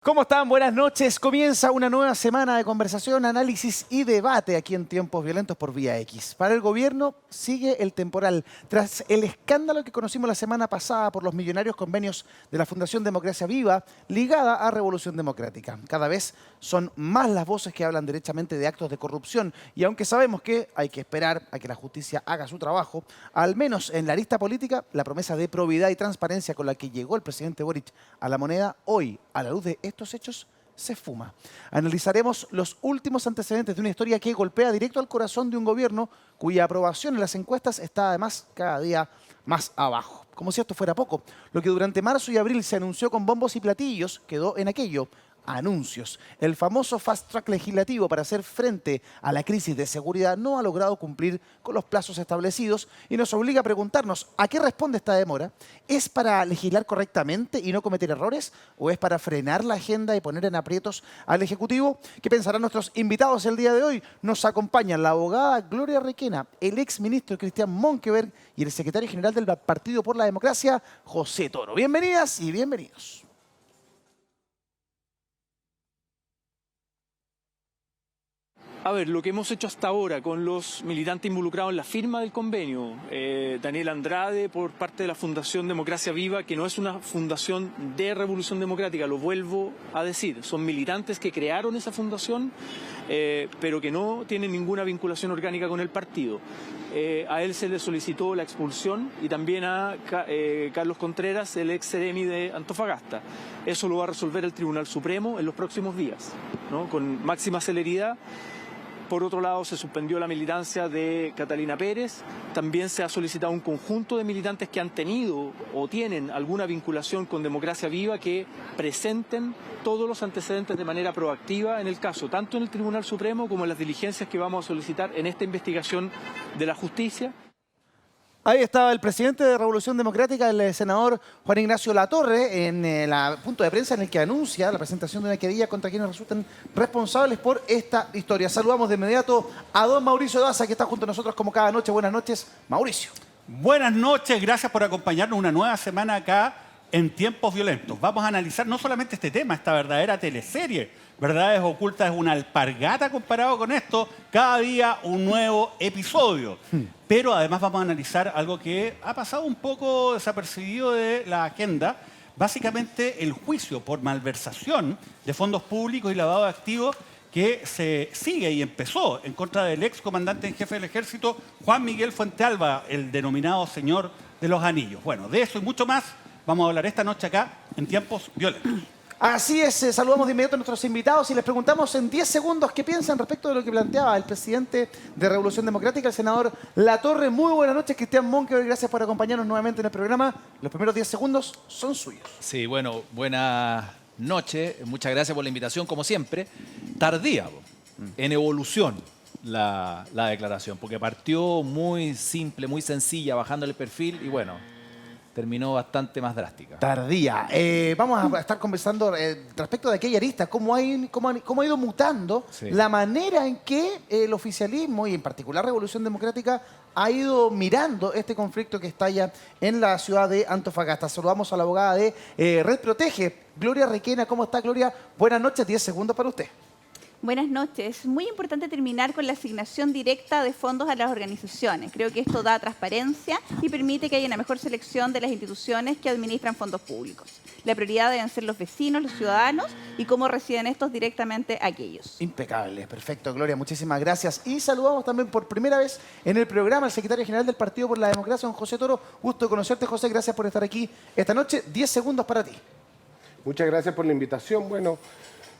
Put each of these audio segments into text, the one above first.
¿Cómo están? Buenas noches. Comienza una nueva semana de conversación, análisis y debate aquí en Tiempos Violentos por Vía X. Para el gobierno sigue el temporal. Tras el escándalo que conocimos la semana pasada por los millonarios convenios de la Fundación Democracia Viva ligada a Revolución Democrática. Cada vez son más las voces que hablan derechamente de actos de corrupción y aunque sabemos que hay que esperar a que la justicia haga su trabajo, al menos en la lista política, la promesa de probidad y transparencia con la que llegó el presidente Boric a la moneda hoy, a la luz de estos hechos, se esfuma. Analizaremos los últimos antecedentes de una historia que golpea directo al corazón de un gobierno cuya aprobación en las encuestas está además cada día más abajo. Como si esto fuera poco, lo que durante marzo y abril se anunció con bombos y platillos quedó en aquello: anuncios. El famoso fast track legislativo para hacer frente a la crisis de seguridad no ha logrado cumplir con los plazos establecidos y nos obliga a preguntarnos ¿a qué responde esta demora? ¿Es para legislar correctamente y no cometer errores? ¿O es para frenar la agenda y poner en aprietos al Ejecutivo? ¿Qué pensarán nuestros invitados el día de hoy? Nos acompañan la abogada Gloria Requena, el exministro Cristian Monkeberg y el secretario general del Partido por la Democracia, José Toro. Bienvenidas y bienvenidos. A ver, lo que hemos hecho hasta ahora con los militantes involucrados en la firma del convenio, Daniel Andrade por parte de la Fundación Democracia Viva, que no es una fundación de Revolución Democrática, lo vuelvo a decir, son militantes que crearon esa fundación, pero que no tienen ninguna vinculación orgánica con el partido. A él se le solicitó la expulsión y también a Carlos Contreras, el ex seremi de Antofagasta. Eso lo va a resolver el Tribunal Supremo en los próximos días, ¿no? Con máxima celeridad. Por otro lado, se suspendió la militancia de Catalina Pérez. También se ha solicitado un conjunto de militantes que han tenido o tienen alguna vinculación con Democracia Viva que presenten todos los antecedentes de manera proactiva en el caso, tanto en el Tribunal Supremo como en las diligencias que vamos a solicitar en esta investigación de la justicia. Ahí estaba el presidente de Revolución Democrática, el senador Juan Ignacio Latorre, en el punto de prensa en el que anuncia la presentación de una querella contra quienes resultan responsables por esta historia. Saludamos de inmediato a don Mauricio Daza, que está junto a nosotros como cada noche. Buenas noches, Mauricio. Buenas noches, gracias por acompañarnos una nueva semana acá en Tiempos Violentos. Vamos a analizar no solamente este tema, esta verdadera teleserie, Verdades Ocultas es una alpargata comparado con esto, cada día un nuevo episodio. Pero además vamos a analizar algo que ha pasado un poco desapercibido de la agenda, básicamente el juicio por malversación de fondos públicos y lavado de activos que se sigue y empezó en contra del ex comandante en jefe del ejército, Juan Miguel Fuentealba, el denominado Señor de los Anillos. Bueno, de eso y mucho más vamos a hablar esta noche acá en Tiempos Violentos. Así es, saludamos de inmediato a nuestros invitados y les preguntamos en 10 segundos qué piensan respecto de lo que planteaba el presidente de Revolución Democrática, el senador Latorre. Muy buenas noches, Cristian Monkeberg, gracias por acompañarnos nuevamente en el programa. Los primeros 10 segundos son suyos. Sí, bueno, buenas noches, muchas gracias por la invitación, como siempre. Tardía, en evolución la declaración, porque partió muy simple, muy sencilla, bajando el perfil y bueno, terminó bastante más drástica. Tardía. Vamos a estar conversando respecto de aquella arista, cómo ha ido mutando la manera en que el oficialismo y en particular Revolución Democrática ha ido mirando este conflicto que estalla en la ciudad de Antofagasta. Saludamos a la abogada de Red Protege, Gloria Requena. ¿Cómo está, Gloria? Buenas noches, 10 segundos para usted. Buenas noches. Es muy importante terminar con la asignación directa de fondos a las organizaciones. Creo que esto da transparencia y permite que haya una mejor selección de las instituciones que administran fondos públicos. La prioridad deben ser los vecinos, los ciudadanos y cómo reciben estos directamente aquellos. Impecable, perfecto, Gloria, muchísimas gracias. Y saludamos también por primera vez en el programa al secretario general del Partido por la Democracia, don José Toro. Gusto de conocerte, José, gracias por estar aquí esta noche. 10 segundos para ti. Muchas gracias por la invitación. Bueno,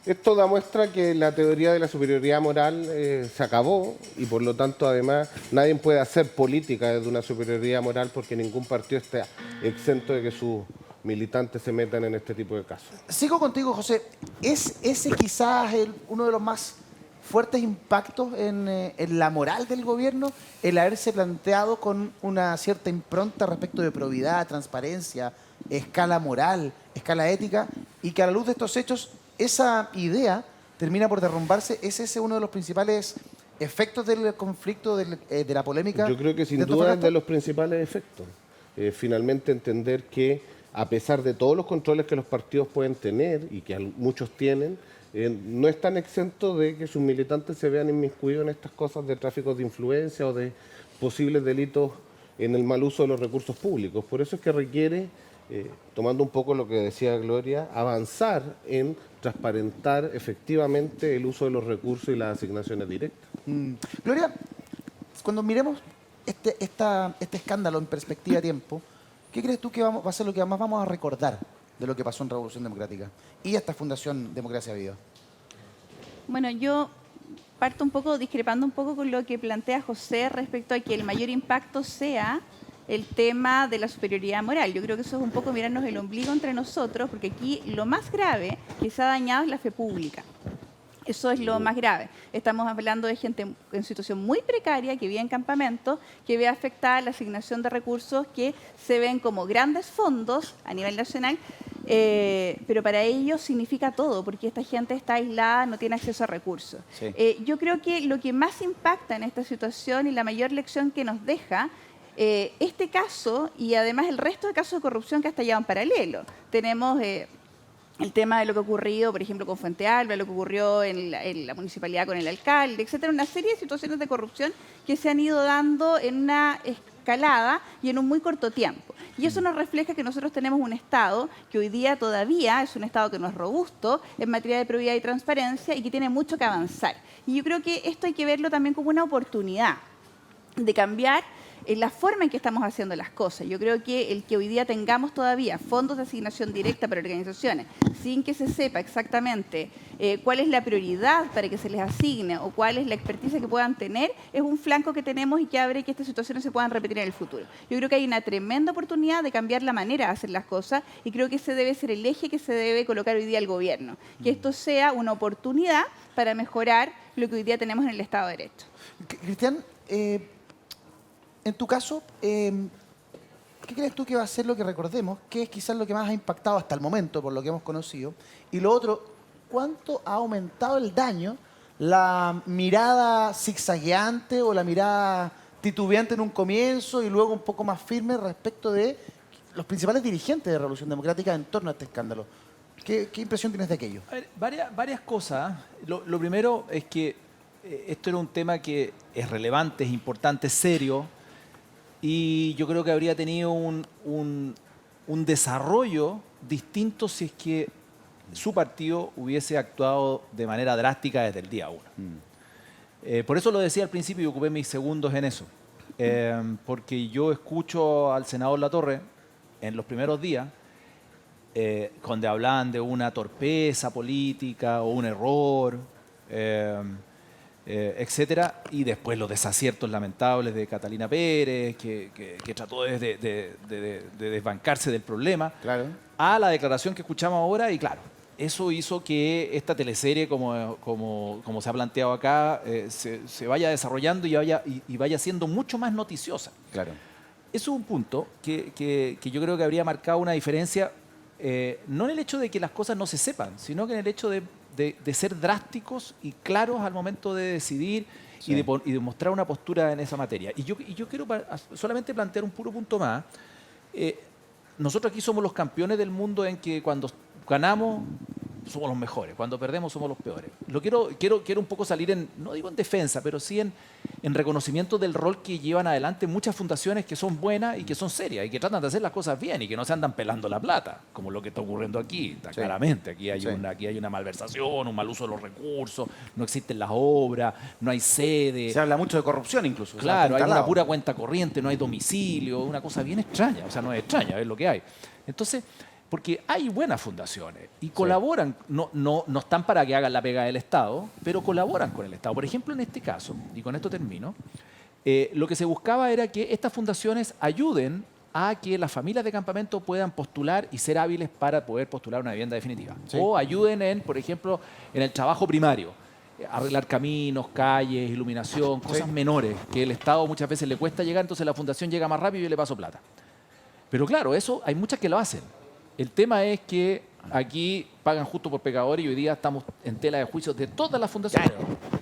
esto da muestra que la teoría de la superioridad moral se acabó y por lo tanto además nadie puede hacer política desde una superioridad moral porque ningún partido está exento de que sus militantes se metan en este tipo de casos. Sigo contigo, José. ¿Es ese quizás uno de los más fuertes impactos en la moral del gobierno, el haberse planteado con una cierta impronta respecto de probidad, transparencia, escala moral, escala ética, y que a la luz de estos hechos esa idea termina por derrumbarse? ¿Es ese uno de los principales efectos del conflicto, de la polémica? Yo creo que sin duda es de los principales efectos. Finalmente entender que a pesar de todos los controles que los partidos pueden tener y que muchos tienen, no están exentos de que sus militantes se vean inmiscuidos en estas cosas de tráfico de influencia o de posibles delitos en el mal uso de los recursos públicos. Por eso es que requiere, tomando un poco lo que decía Gloria, avanzar en transparentar efectivamente el uso de los recursos y las asignaciones directas. Gloria, cuando miremos este escándalo en perspectiva de tiempo, ¿qué crees tú que va a ser lo que más vamos a recordar de lo que pasó en Revolución Democrática y esta Fundación Democracia Viva? Bueno, yo parto un poco, discrepando un poco con lo que plantea José respecto a que el mayor impacto sea el tema de la superioridad moral. Yo creo que eso es un poco mirarnos el ombligo entre nosotros, porque aquí lo más grave que se ha dañado es la fe pública. Eso es lo más grave. Estamos hablando de gente en situación muy precaria, que vive en campamentos, que ve afectada la asignación de recursos que se ven como grandes fondos a nivel nacional, pero para ellos significa todo, porque esta gente está aislada, no tiene acceso a recursos. Sí. Yo creo que lo que más impacta en esta situación y la mayor lección que nos deja este caso y además el resto de casos de corrupción que ha estallado en paralelo. Tenemos el tema de lo que ha ocurrido, por ejemplo, con Fuente Alba, lo que ocurrió en la municipalidad con el alcalde, etcétera, una serie de situaciones de corrupción que se han ido dando en una escalada y en un muy corto tiempo. Y eso nos refleja que nosotros tenemos un Estado que hoy día todavía es un Estado que no es robusto en materia de probidad y transparencia y que tiene mucho que avanzar. Y yo creo que esto hay que verlo también como una oportunidad de cambiar la forma en que estamos haciendo las cosas. Yo creo que el que hoy día tengamos todavía fondos de asignación directa para organizaciones sin que se sepa exactamente cuál es la prioridad para que se les asigne o cuál es la experticia que puedan tener, es un flanco que tenemos y que abre que estas situaciones se puedan repetir en el futuro. Yo creo que hay una tremenda oportunidad de cambiar la manera de hacer las cosas y creo que ese debe ser el eje que se debe colocar hoy día el gobierno. Que esto sea una oportunidad para mejorar lo que hoy día tenemos en el Estado de Derecho. Cristian, en tu caso, ¿qué crees tú que va a ser lo que recordemos? ¿Qué es quizás lo que más ha impactado hasta el momento, por lo que hemos conocido? Y lo otro, ¿cuánto ha aumentado el daño la mirada zigzagueante o la mirada titubeante en un comienzo y luego un poco más firme respecto de los principales dirigentes de Revolución Democrática en torno a este escándalo? ¿Qué impresión tienes de aquello? A ver, varias cosas. Lo primero es que esto era un tema que es relevante, es importante, es serio. Y yo creo que habría tenido un desarrollo distinto si es que su partido hubiese actuado de manera drástica desde el día 1. Por eso lo decía al principio y ocupé mis segundos en eso. Porque yo escucho al senador Latorre en los primeros días, donde hablaban de una torpeza política o un error, etcétera, y después los desaciertos lamentables de Catalina Pérez, que trató de desbancarse del problema, Claro. a la declaración que escuchamos ahora, y claro, eso hizo que esta teleserie, como se ha planteado acá, se vaya desarrollando y vaya siendo mucho más noticiosa. Claro. Eso es un punto que yo creo que habría marcado una diferencia, no en el hecho de que las cosas no se sepan, sino que en el hecho de ser drásticos y claros al momento de decidir y de mostrar una postura en esa materia. Y yo quiero solamente plantear un puro punto más. Nosotros aquí somos los campeones del mundo en que cuando ganamos somos los mejores, cuando perdemos somos los peores. Quiero un poco salir no digo en defensa, pero sí en reconocimiento del rol que llevan adelante muchas fundaciones que son buenas y que son serias y que tratan de hacer las cosas bien y que no se andan pelando la plata, como lo que está ocurriendo aquí, claramente. Aquí hay una malversación, un mal uso de los recursos, no existen las obras, no hay sede. Se habla mucho de corrupción incluso. Claro, hay una pura cuenta corriente, no hay domicilio, una cosa bien extraña. O sea, no es extraña, es lo que hay. Entonces, porque hay buenas fundaciones y colaboran, no están para que hagan la pega del Estado, pero colaboran con el Estado. Por ejemplo, en este caso, y con esto termino, lo que se buscaba era que estas fundaciones ayuden a que las familias de campamento puedan postular y ser hábiles para poder postular una vivienda definitiva. Sí. O ayuden por ejemplo, en el trabajo primario. Arreglar caminos, calles, iluminación, cosas menores que el Estado muchas veces le cuesta llegar, entonces la fundación llega más rápido y yo le paso plata. Pero claro, eso hay muchas que lo hacen. El tema es que aquí pagan justo por pecadores y hoy día estamos en tela de juicio de todas las fundaciones.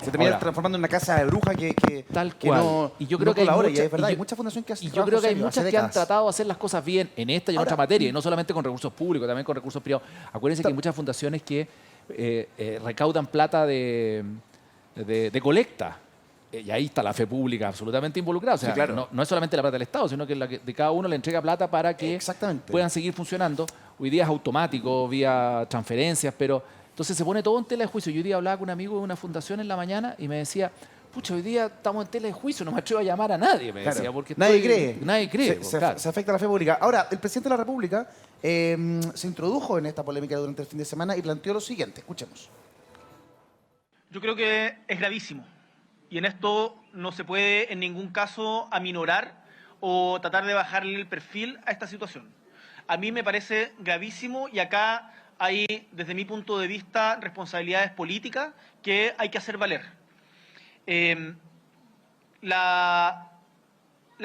Se termina Ahora, transformando en una casa de bruja que tal que cual. no, Y yo creo no que hay colabora, muchas, y es verdad, hay muchas fundaciones que hacen y yo creo que hay trabajo muchas serio, que hace han décadas. tratado de hacer las cosas bien en esta y en Ahora, otra materia, y no solamente con recursos públicos, también con recursos privados. Acuérdense que hay muchas fundaciones que recaudan plata de colecta. Y ahí está la fe pública absolutamente involucrada. O sea, Sí, claro. no es solamente la plata del Estado, sino que de cada uno le entrega plata para que Exactamente. puedan seguir funcionando. Hoy día es automático, vía transferencias, pero entonces se pone todo en tela de juicio. Yo hoy día hablaba con un amigo de una fundación en la mañana y me decía, pucha, hoy día estamos en tela de juicio, no me atrevo a llamar a nadie, me Claro. decía. Porque Nadie cree. Nadie cree, Se, claro. se afecta la fe pública. Ahora, el presidente de la República se introdujo en esta polémica durante el fin de semana y planteó lo siguiente. Escuchemos. Yo creo que es gravísimo y en esto no se puede en ningún caso aminorar o tratar de bajarle el perfil a esta situación. A mí me parece gravísimo y acá hay, desde mi punto de vista, responsabilidades políticas que hay que hacer valer. La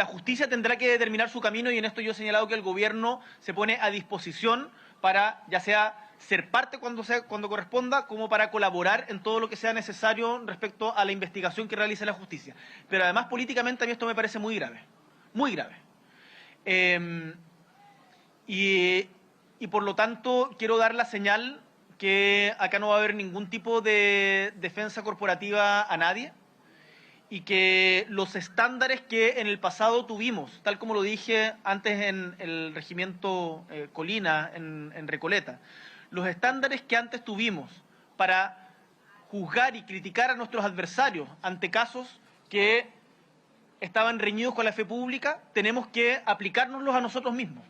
justicia tendrá que determinar su camino y en esto yo he señalado que el gobierno se pone a disposición para, ya sea ser parte cuando corresponda, como para colaborar en todo lo que sea necesario respecto a la investigación que realice la justicia. Pero además, políticamente, a mí esto me parece muy grave, muy grave. Y por lo tanto, quiero dar la señal que acá no va a haber ningún tipo de defensa corporativa a nadie y que los estándares que en el pasado tuvimos, tal como lo dije antes en el regimiento Colina, en Recoleta, los estándares que antes tuvimos para juzgar y criticar a nuestros adversarios ante casos que estaban reñidos con la fe pública, tenemos que aplicárnoslos a nosotros mismos.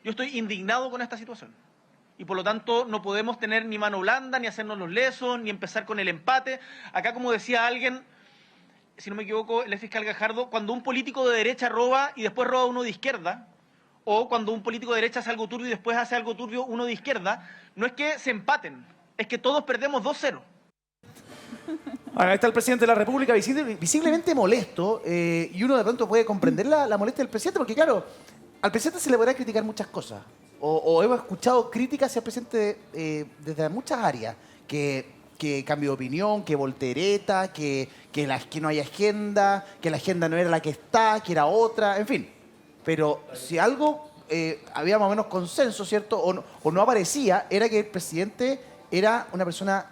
Yo estoy indignado con esta situación y por lo tanto no podemos tener ni mano blanda, ni hacernos los lesos, ni empezar con el empate. Acá, como decía alguien, si no me equivoco, el fiscal Gajardo, cuando un político de derecha roba y después roba uno de izquierda, o cuando un político de derecha hace algo turbio y después hace algo turbio uno de izquierda, no es que se empaten, es que todos perdemos 2-0. Ahora, ahí está el presidente de la República visiblemente molesto y uno de pronto puede comprender la molestia del presidente porque, claro, al presidente se le podrá criticar muchas cosas o hemos escuchado críticas hacia el presidente desde muchas áreas, que cambio de opinión, que voltereta, que no hay agenda, que la agenda no era la que está, que era otra, en fin. Pero si algo había más o menos consenso, ¿cierto? O no aparecía, era que el presidente era una persona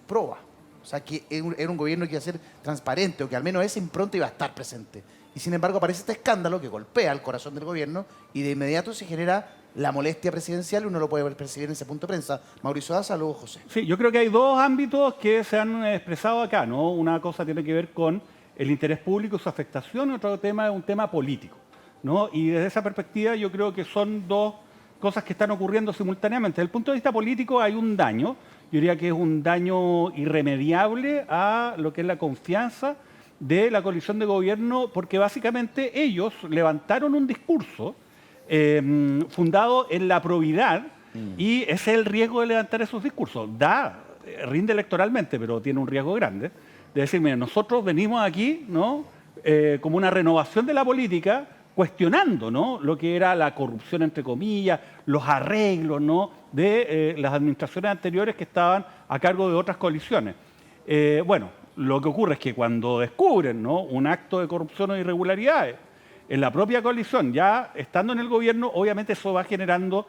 proba. O sea, que era un gobierno que iba a ser transparente o que al menos esa impronta iba a estar presente. Y sin embargo aparece este escándalo que golpea el corazón del gobierno y de inmediato se genera la molestia presidencial. Uno lo puede percibir en ese punto de prensa. Mauricio Daza, luego José. Sí, yo creo que hay dos ámbitos que se han expresado acá, ¿no? Una cosa tiene que ver con el interés público y su afectación y otro tema es un tema político, ¿no? Y desde esa perspectiva yo creo que son dos cosas que están ocurriendo simultáneamente. Desde el punto de vista político hay un daño, yo diría que es un daño irremediable a lo que es la confianza de la coalición de gobierno, porque básicamente ellos levantaron un discurso fundado en la probidad y ese es el riesgo de levantar esos discursos. Rinde electoralmente, pero tiene un riesgo grande de decir, mira, nosotros venimos aquí, ¿no? Como una renovación de la política, cuestionando, ¿no? Lo que era la corrupción, entre comillas, los arreglos, ¿no? De las administraciones anteriores que estaban a cargo de otras coaliciones. Bueno, lo que ocurre es que cuando descubren, ¿no? Un acto de corrupción o irregularidades en la propia coalición, ya estando en el gobierno, obviamente eso va generando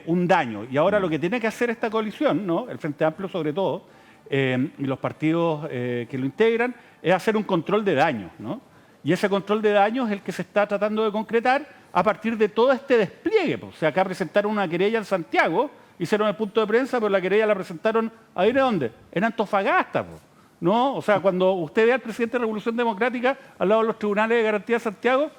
un daño. Y ahora lo que tiene que hacer esta coalición, ¿no? El Frente Amplio sobre todo, y los partidos que lo integran, es hacer un control de daños, ¿no? Y ese control de daños es el que se está tratando de concretar a partir de todo este despliegue. O sea, acá presentaron una querella en Santiago, hicieron el punto de prensa, pero la querella la presentaron, ¿adivine dónde? En Antofagasta, ¿no? O sea, cuando usted ve al presidente de Revolución Democrática al lado de los tribunales de garantía de Santiago,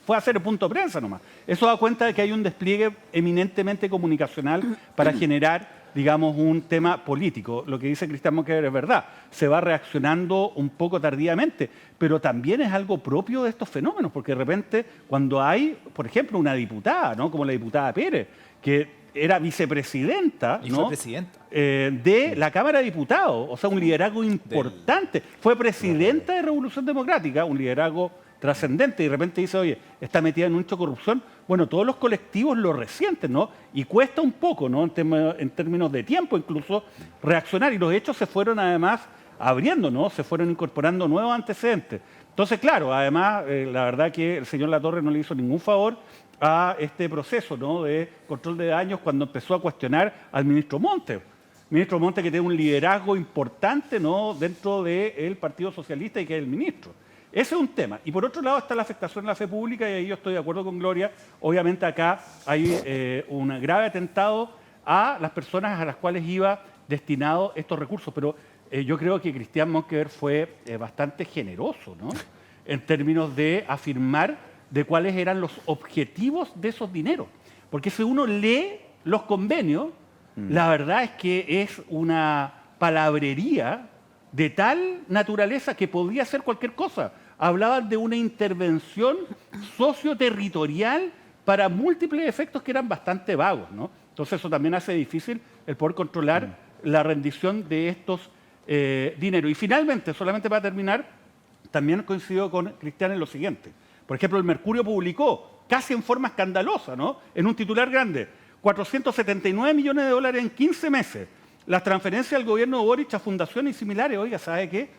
fue a hacer el punto de prensa nomás. Eso da cuenta de que hay un despliegue eminentemente comunicacional para generar, digamos, un tema político. Lo que dice Cristian Monkever es verdad. Se va reaccionando un poco tardíamente, pero también es algo propio de estos fenómenos, porque de repente cuando hay, por ejemplo, una diputada, ¿no? Como la diputada Pérez, que era vicepresidenta, Y ¿no? fue presidenta. De la Cámara de Diputados, o sea, un liderazgo importante. Fue presidenta de Revolución Democrática, un liderazgo trascendente, y de repente dice, oye, está metida en un hecho de corrupción. Bueno, todos los colectivos lo resienten, ¿no? Y cuesta un poco, ¿no? En términos de tiempo incluso, reaccionar. Y los hechos se fueron además abriendo, ¿no? Se fueron incorporando nuevos antecedentes. Entonces, claro, además, la verdad que el señor Latorre no le hizo ningún favor a este proceso, ¿no?, de control de daños cuando empezó a cuestionar al ministro Montes. Ministro Montes, que tiene un liderazgo importante, ¿no?, dentro del Partido Socialista y que es el ministro. Ese es un tema. Y por otro lado está la afectación a la fe pública, y ahí yo estoy de acuerdo con Gloria. Obviamente acá hay un grave atentado a las personas a las cuales iba destinado estos recursos. Pero yo creo que Cristian Monkever fue bastante generoso, ¿no?, en términos de afirmar de cuáles eran los objetivos de esos dineros. Porque si uno lee los convenios, la verdad es que es una palabrería de tal naturaleza que podía ser cualquier cosa. Hablaban de una intervención socioterritorial para múltiples efectos que eran bastante vagos, ¿no? Entonces eso también hace difícil el poder controlar la rendición de estos dineros. Y finalmente, solamente para terminar, también coincido con Cristian en lo siguiente. Por ejemplo, el Mercurio publicó, casi en forma escandalosa, ¿no?, en un titular grande, 479 millones de dólares en 15 meses. Las transferencias del gobierno de Boric a fundaciones y similares. Oiga, ¿sabe qué?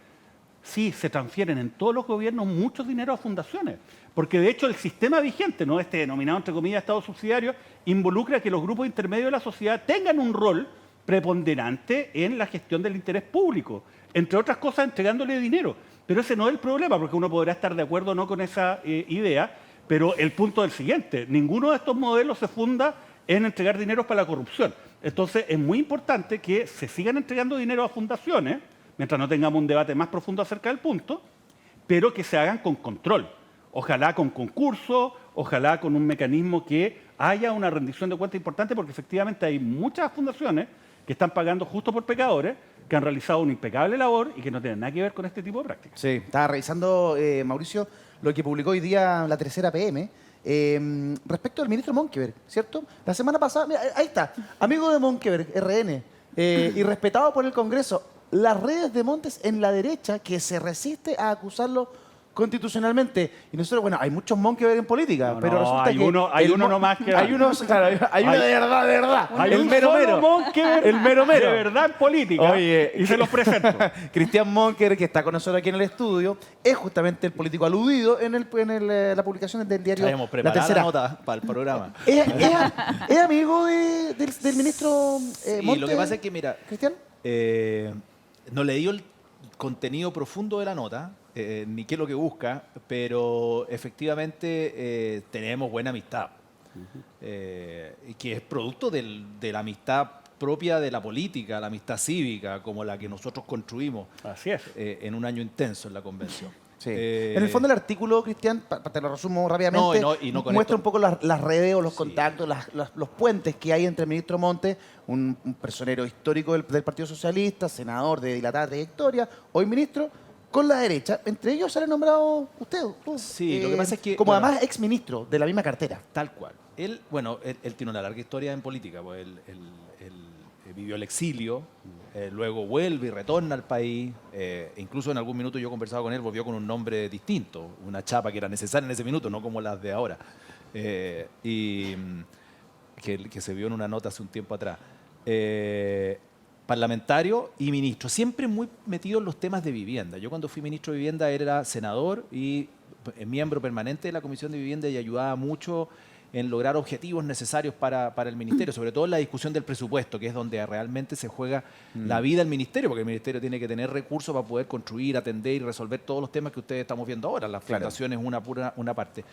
Sí, se transfieren en todos los gobiernos muchos dineros a fundaciones. Porque de hecho el sistema vigente, ¿no?, este denominado entre comillas Estado subsidiario, involucra que los grupos intermedios de la sociedad tengan un rol preponderante en la gestión del interés público. Entre otras cosas, entregándole dinero. Pero ese no es el problema, porque uno podrá estar de acuerdo o no con esa idea, pero el punto es el siguiente. Ninguno de estos modelos se funda en entregar dinero para la corrupción. Entonces, es muy importante que se sigan entregando dinero a fundaciones, mientras no tengamos un debate más profundo acerca del punto, pero que se hagan con control. Ojalá con concurso, ojalá con un mecanismo que haya una rendición de cuentas importante, porque efectivamente hay muchas fundaciones que están pagando justo por pecadores, que han realizado una impecable labor y que no tienen nada que ver con este tipo de prácticas. Sí, estaba revisando, Mauricio, lo que publicó hoy día la Tercera PM respecto al ministro Monkever, ¿cierto? La semana pasada, mira, ahí está, amigo de Monkever, RN, y respetado por el Congreso, las redes de Montes en la derecha que se resiste a acusarlo constitucionalmente. Y nosotros, bueno, hay muchos Monkever en política, pero resulta hay que... hay uno nomás que... Hay uno, claro, hay uno de verdad. Hay el un mero solo mero. Monkever El mero mero. de verdad en política. Oye, y se los presento. Cristian Monkever, que está con nosotros aquí en el estudio, es justamente el político aludido en la publicación del diario Traemos La preparada Tercera. la nota para el programa. ¿Es amigo del ministro Y Montes? lo que pasa es que, mira, Cristian. no leí el contenido profundo de la nota, ni qué es lo que busca, pero efectivamente tenemos buena amistad, y que es producto de la amistad propia de la política, la amistad cívica, como la que nosotros construimos Así es. en un año intenso en la convención. Sí. En el fondo el artículo, Cristian, te lo resumo rápidamente, y no con muestra esto. un poco las redes o los Sí. contactos, los puentes que hay entre el ministro Montes, un personero histórico del Partido Socialista, senador de dilatada trayectoria, hoy ministro, con la derecha. Entre ellos sale nombrado usted. Tú, Sí, lo que pasa es que, como bueno, además exministro de la misma cartera. Tal cual. Él tiene una larga historia en política, pues él vivió el exilio, luego vuelve y retorna al país, incluso en algún minuto yo he conversado con él, volvió con un nombre distinto, una chapa que era necesaria en ese minuto, no como las de ahora, y que se vio en una nota hace un tiempo atrás. Parlamentario y ministro, siempre muy metido en los temas de vivienda. Yo cuando fui ministro de Vivienda era senador y miembro permanente de la Comisión de Vivienda y ayudaba mucho en lograr objetivos necesarios para el ministerio, sobre todo en la discusión del presupuesto, que es donde realmente se juega la vida del ministerio, porque el ministerio tiene que tener recursos para poder construir, atender y resolver todos los temas que ustedes estamos viendo ahora. La fundación es una parte.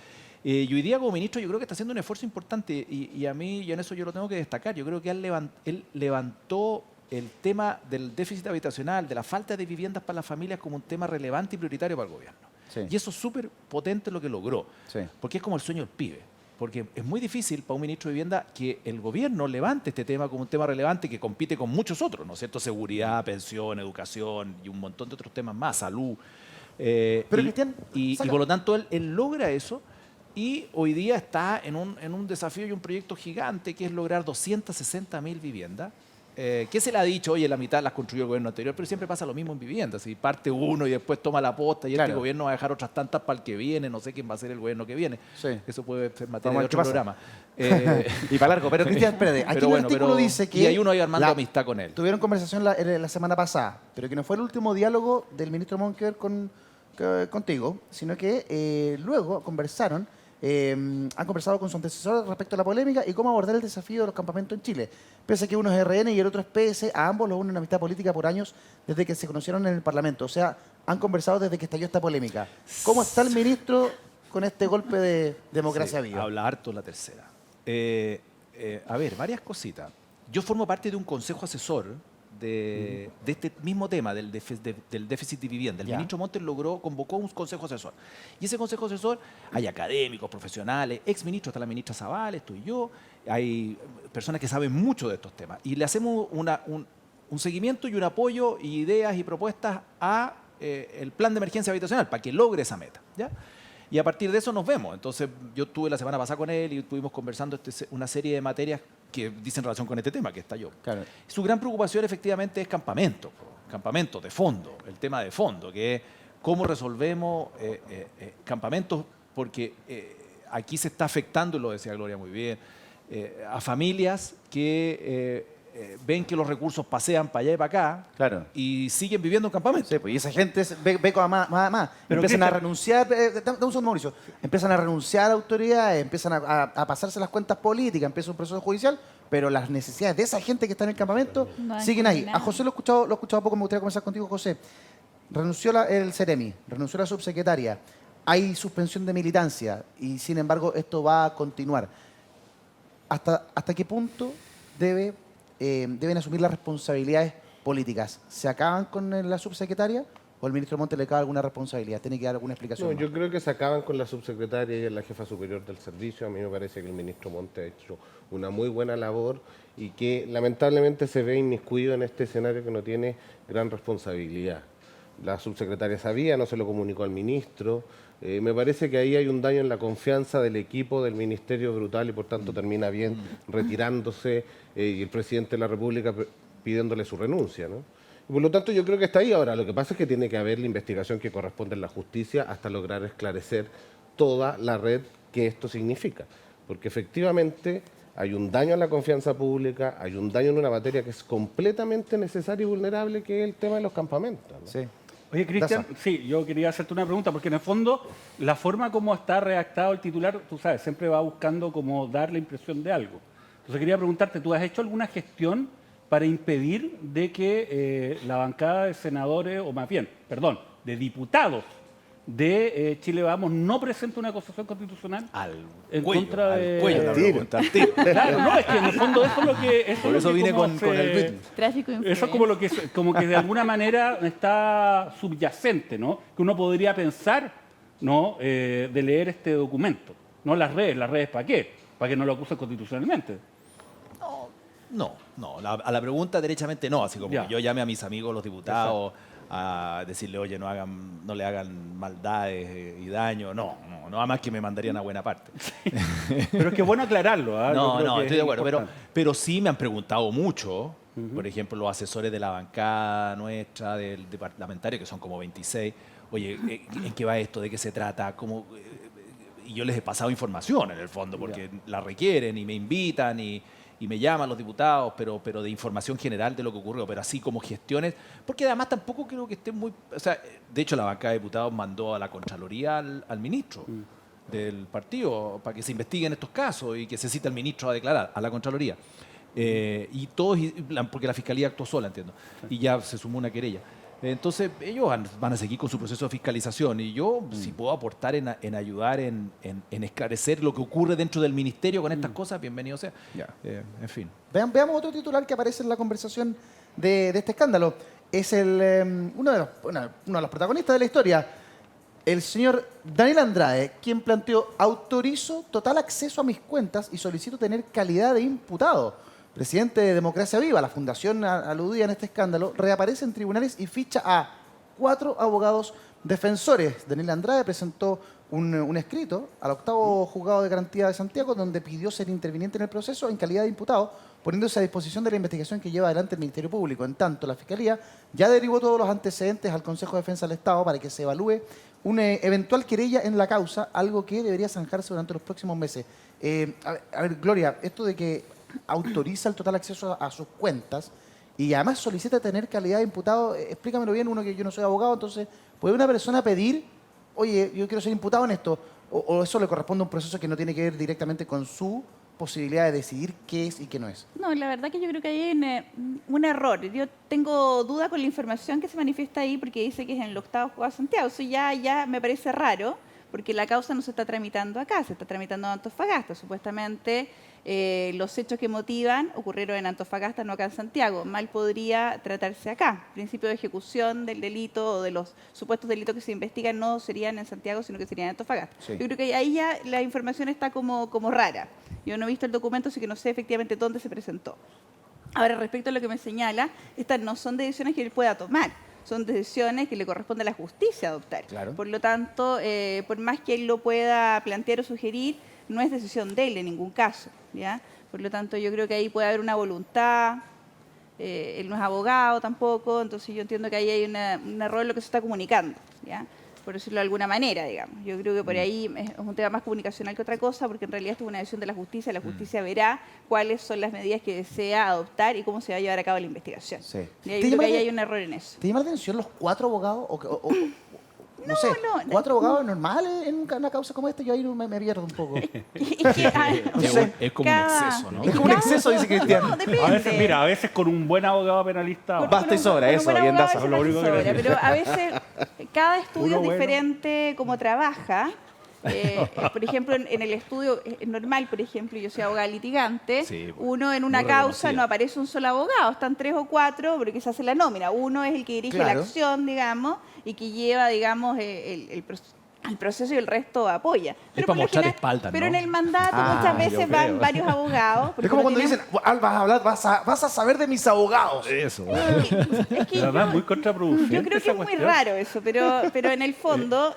Y hoy día como ministro yo creo que está haciendo un esfuerzo importante y a mí, y en eso yo lo tengo que destacar, yo creo que él levantó el tema del déficit habitacional, de la falta de viviendas para las familias como un tema relevante y prioritario para el gobierno. Sí. Y eso es súper potente lo que logró, Sí. porque es como el sueño del pibe. Porque es muy difícil para un ministro de Vivienda que el gobierno levante este tema como un tema relevante que compite con muchos otros, ¿no es cierto? Seguridad, pensión, educación y un montón de otros temas más, salud. Pero, Cristian, y saca- por lo tanto él logra eso y hoy día está en un desafío y un proyecto gigante que es lograr 260.000 viviendas ¿qué se le ha dicho? Oye, la mitad las construyó el gobierno anterior, pero siempre pasa lo mismo en vivienda. Si parte uno y después toma la posta y este Claro. gobierno va a dejar otras tantas para el que viene, no sé quién va a ser el gobierno que viene. Sí. Eso puede ser Vamos materia a de ver qué otro pasa. programa. Y para largo. Pero Cristian, espérate. Aquí Pero el bueno, artículo dice que... Y hay uno ahí armando amistad con él. Tuvieron conversación la semana pasada, pero que no fue el último diálogo del ministro Monkever contigo, sino que luego conversaron, han conversado con su antecesor respecto a la polémica y cómo abordar el desafío de los campamentos en Chile. Pese a que uno es RN y el otro es PS, a ambos los une una amistad política por años desde que se conocieron en el Parlamento. O sea, han conversado desde que estalló esta polémica. ¿Cómo está el ministro con este golpe de democracia viva? Habla harto la tercera. A ver, varias cositas. Yo formo parte de un consejo asesor de este mismo tema, del déficit de vivienda. El Ya. ministro Montes convocó un consejo asesor. Y ese consejo asesor hay académicos, profesionales, exministros, está la ministra Zavala, estoy yo, hay personas que saben mucho de estos temas. Y le hacemos un seguimiento y un apoyo, y ideas y propuestas a el plan de emergencia habitacional para que logre esa meta, ¿ya? Y a partir de eso nos vemos. Entonces, yo estuve la semana pasada con él y estuvimos conversando una serie de materias que dicen relación con este tema, que está yo. Claro. Su gran preocupación efectivamente es campamentos de fondo, el tema de fondo, que es cómo resolvemos campamentos, porque aquí se está afectando, y lo decía Gloria muy bien, a familias que ven que los recursos pasean para allá y para acá, Claro. y siguen viviendo en campamentos. Sí, pues, y esa gente ve como más. Pero Empiezan a Cristian- renunciar, dame un segundo, Mauricio. Empiezan a renunciar a autoridades, empiezan a pasarse las cuentas políticas, empieza un proceso judicial, pero las necesidades de esa gente que está en el campamento No han siguen ahí. culminado. A José lo he escuchado poco, me gustaría conversar contigo, José. Renunció el Ceremi, renunció la subsecretaria, hay suspensión de militancia y sin embargo esto va a continuar. ¿Hasta qué punto deben asumir las responsabilidades políticas? ¿Se acaban con la subsecretaria o el ministro Montes le cae alguna responsabilidad? ¿Tiene que dar alguna explicación? No, más? yo creo que se acaban con la subsecretaria y la jefa superior del servicio. A mí me parece que el ministro Monte ha hecho una muy buena labor y que lamentablemente se ve inmiscuido en este escenario que no tiene gran responsabilidad. La subsecretaria sabía, no se lo comunicó al ministro. Me parece que ahí hay un daño en la confianza del equipo del ministerio brutal y por tanto termina bien retirándose y el presidente de la República pidiéndole su renuncia, ¿no? Y por lo tanto yo creo que está ahí. Ahora, lo que pasa es que tiene que haber la investigación que corresponde en la justicia hasta lograr esclarecer toda la red que esto significa. Porque efectivamente hay un daño a la confianza pública, hay un daño en una materia que es completamente necesaria y vulnerable, que es el tema de los campamentos, ¿no? Sí. Oye, Cristian, Daza. sí, yo quería hacerte una pregunta, porque en el fondo la forma como está redactado el titular, tú sabes, siempre va buscando como dar la impresión de algo. Entonces quería preguntarte, ¿tú has hecho alguna gestión para impedir de que la bancada de senadores, o más bien, perdón, de diputados de Chile Vamos no presente una acusación constitucional? En contra de- al cuello la pregunta, al tiro. Claro, no, es que en el fondo eso es lo que... Por es lo eso que vine como con el se- ritmo. Tráfico de Eso es como que de alguna manera está subyacente, ¿no? Que uno podría pensar, ¿no? De leer este documento. No las redes ¿para qué? Para que no lo acusen constitucionalmente. No, a la pregunta derechamente no, así como Ya. que yo llame a mis amigos los diputados a decirle, oye, no le hagan maldades y daño, no, además que me mandarían a buena parte. Pero es que es bueno aclararlo, ¿ah? Yo No, creo que estoy es de acuerdo, importante. pero sí me han preguntado mucho, por ejemplo, los asesores de la bancada nuestra, del parlamentario, que son como 26, oye, ¿en qué va esto? ¿De qué se trata? Y yo les he pasado información en el fondo, porque la requieren y me invitan y me llaman los diputados, pero de información general de lo que ocurrió, pero así como gestiones, porque además tampoco creo que estén muy... O sea, de hecho la bancada de diputados mandó a la Contraloría al ministro del partido para que se investiguen estos casos y que se cite al ministro a declarar, a la Contraloría. Y todos, porque la Fiscalía actuó sola, entiendo, y ya se sumó una querella. Entonces, ellos van a seguir con su proceso de fiscalización y yo, si puedo aportar en ayudar en esclarecer lo que ocurre dentro del ministerio con estas cosas, bienvenido sea. Ya. En fin. Veamos otro titular que aparece en la conversación de este escándalo. Es uno de los protagonistas de la historia, el señor Daniel Andrade, quien planteó: autorizo total acceso a mis cuentas y solicito tener calidad de imputado. Presidente de Democracia Viva, la fundación aludida en este escándalo, reaparece en tribunales y ficha a 4 abogados defensores. Daniel Andrade presentó un escrito al 8º Juzgado de Garantía de Santiago donde pidió ser interviniente en el proceso en calidad de imputado poniéndose a disposición de la investigación que lleva adelante el Ministerio Público. En tanto, la Fiscalía ya derivó todos los antecedentes al Consejo de Defensa del Estado para que se evalúe una eventual querella en la causa, algo que debería zanjarse durante los próximos meses. A ver, Gloria, esto de que autoriza el total acceso a sus cuentas y además solicita tener calidad de imputado, explícamelo bien, uno que yo no soy abogado, entonces, ¿puede una persona pedir, oye, yo quiero ser imputado en esto? ¿O eso le corresponde a un proceso que no tiene que ver directamente con su posibilidad de decidir qué es y qué no es? No, la verdad que yo creo que hay un error. Yo tengo duda con la información que se manifiesta ahí porque dice que es en el octavo juzgado de Santiago. Eso ya me parece raro porque la causa no se está tramitando acá, se está tramitando en Antofagasta. Supuestamente los hechos que motivan ocurrieron en Antofagasta, no acá en Santiago. Mal podría tratarse acá. El principio de ejecución del delito o de los supuestos delitos que se investigan no serían en Santiago, sino que serían en Antofagasta. Sí. Yo creo que ahí ya la información está como rara. Yo no he visto el documento, así que no sé efectivamente dónde se presentó. Ahora, respecto a lo que me señala, estas no son decisiones que él pueda tomar. Son decisiones que le corresponde a la justicia adoptar. Claro. Por lo tanto, por más que él lo pueda plantear o sugerir, no es decisión de él en ningún caso, ¿ya? Por lo tanto, yo creo que ahí puede haber una voluntad. Él no es abogado tampoco, entonces yo entiendo que ahí hay un error en lo que se está comunicando, ¿ya? Por decirlo de alguna manera, digamos. Yo creo que por ahí es un tema más comunicacional que otra cosa, porque en realidad esto es una decisión de la justicia. La justicia verá cuáles son las medidas que desea adoptar y cómo se va a llevar a cabo la investigación. Sí. Y yo creo que ahí hay un error en eso. ¿Te llama la atención los 4 abogados? No sé, no. 4 abogados normales en una causa como esta, yo ahí me pierdo un poco. No sé. Es como un exceso, ¿no? Es como un exceso, dice Cristian. No, depende. A veces, mira, a veces con un buen abogado penalista... Con- Basta y sobra con un eso, buen bien abogado Daza, a veces lo único que basta y le sobra, digo. pero a veces cada estudio Uno es bueno. diferente como trabaja. Por ejemplo, en el estudio normal, por ejemplo, yo soy abogada litigante, Sí, uno en una muy causa reconocida. no aparece un solo abogado, están 3 o 4 porque se hace la nómina. Uno es el que dirige Claro. la acción, digamos, y que lleva, digamos, el proceso y el resto apoya. para por lo mostrar general- espalda, ¿no? Pero en el mandato Ah, muchas yo veces creo. van varios abogados. porque Es como uno cuando tiene- dicen, vas a hablar, vas a saber de mis abogados. Eso. Es que Además, yo- muy contraproducente Yo creo que esa es muy cuestión. raro eso, pero en el fondo,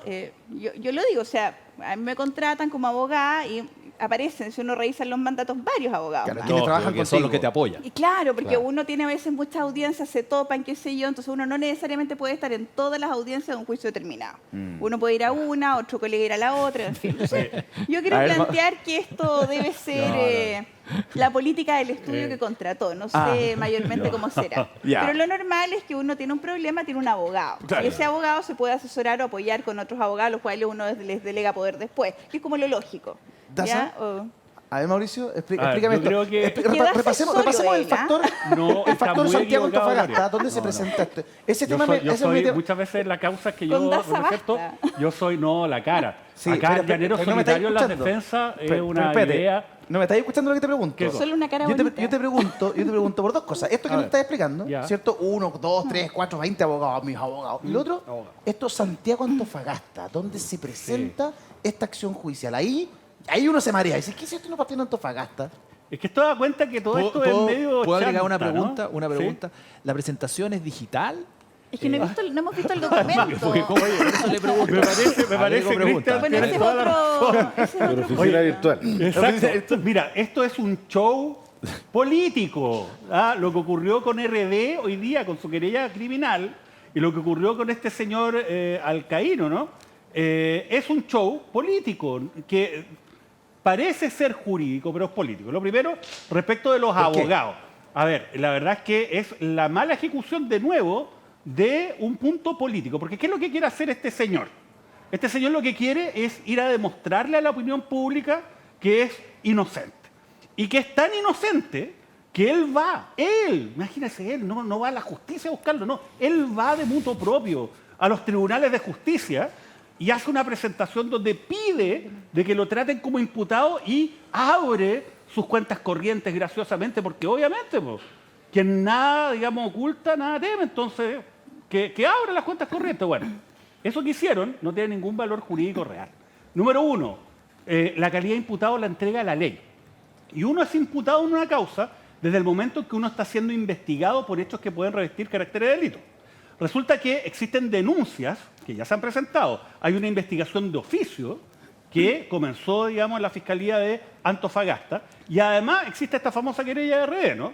yo lo digo, o sea, a mí me contratan como abogada y aparecen, si uno revisa los mandatos, varios abogados. Claro, más. ¿quiénes trabajan que son los contigo? que te apoyan. Y claro, porque Claro. uno tiene a veces muchas audiencias, se topan, qué sé yo, entonces uno no necesariamente puede estar en todas las audiencias de un juicio determinado. Uno puede ir a una, otro colega ir a la otra, en fin. Entonces, yo quiero A ver, plantear que esto debe ser la política del estudio que contrató. No sé mayormente cómo será. Ya. Pero lo normal es que uno tiene un problema, tiene un abogado. Claro. Y ese abogado se puede asesorar o apoyar con otros abogados, los cuales uno les delega poder después. Que es como lo lógico. ¿Daza? ¿Ya? A ver, Mauricio, A ver, explícame yo esto. creo que- Es que da Repasemos accesorio el él, ¿ah? factor, No, el está factor muy Santiago equivocado, Antofagasta, Gloria. ¿dónde se presenta esto? Ese Yo tema soy, me, yo ese soy me- muchas veces en las causas que Con yo Daza represento, basta. yo soy la cara. Sí, Acá pero- el llanero pero no me estáis solitario en la escuchando. defensa es Pero una espérate, idea... ¿no me estás escuchando lo que te pregunto? ¿Qué cosa? Solo una cara Yo te bonita. pregunto por 2 cosas. Esto que A nos ver. estás explicando, Ya. ¿cierto? 1, 2, 3, 4, 20 abogados, mis abogados. Y lo otro, esto es Santiago Antofagasta, donde se presenta esta acción judicial. Ahí uno se marea. Dice, ¿qué es esto no partiendo de Antofagasta? Es que esto da cuenta que todo esto es medio ¿Puedo agregar chanta, una pregunta? ¿no? Una Sí. pregunta. ¿La presentación es digital? Es que no hemos visto el documento. Porque, ¿cómo? Por eso le pregunto. Me parece, Agrego pregunta. Cristian, Bueno, tiene ese es toda la razón. otro... ese es Pero otro oficina virtual. Exacto. Mira, esto es un show político. Lo que ocurrió con RD hoy día, con su querella criminal, y lo que ocurrió con este señor Alcaíno, ¿no? Es un show político que parece ser jurídico, pero es político. Lo primero, respecto de los abogados. A ver, la verdad es que es la mala ejecución de nuevo de un punto político. Porque ¿qué es lo que quiere hacer este señor? Este señor lo que quiere es ir a demostrarle a la opinión pública que es inocente. Y que es tan inocente que él, imagínese, él no va a la justicia a buscarlo, no. Él va de mutuo propio a los tribunales de justicia y hace una presentación donde pide de que lo traten como imputado y abre sus cuentas corrientes graciosamente, porque obviamente, pues, quien nada, digamos, oculta, nada teme, entonces, que abra las cuentas corrientes. Bueno, eso que hicieron no tiene ningún valor jurídico real. Número 1, la calidad de imputado la entrega la ley. Y uno es imputado en una causa desde el momento en que uno está siendo investigado por hechos que pueden revestir carácter de delito. Resulta que existen denuncias que ya se han presentado. Hay una investigación de oficio que comenzó, digamos, en la Fiscalía de Antofagasta. Y además existe esta famosa querella de RD, ¿no?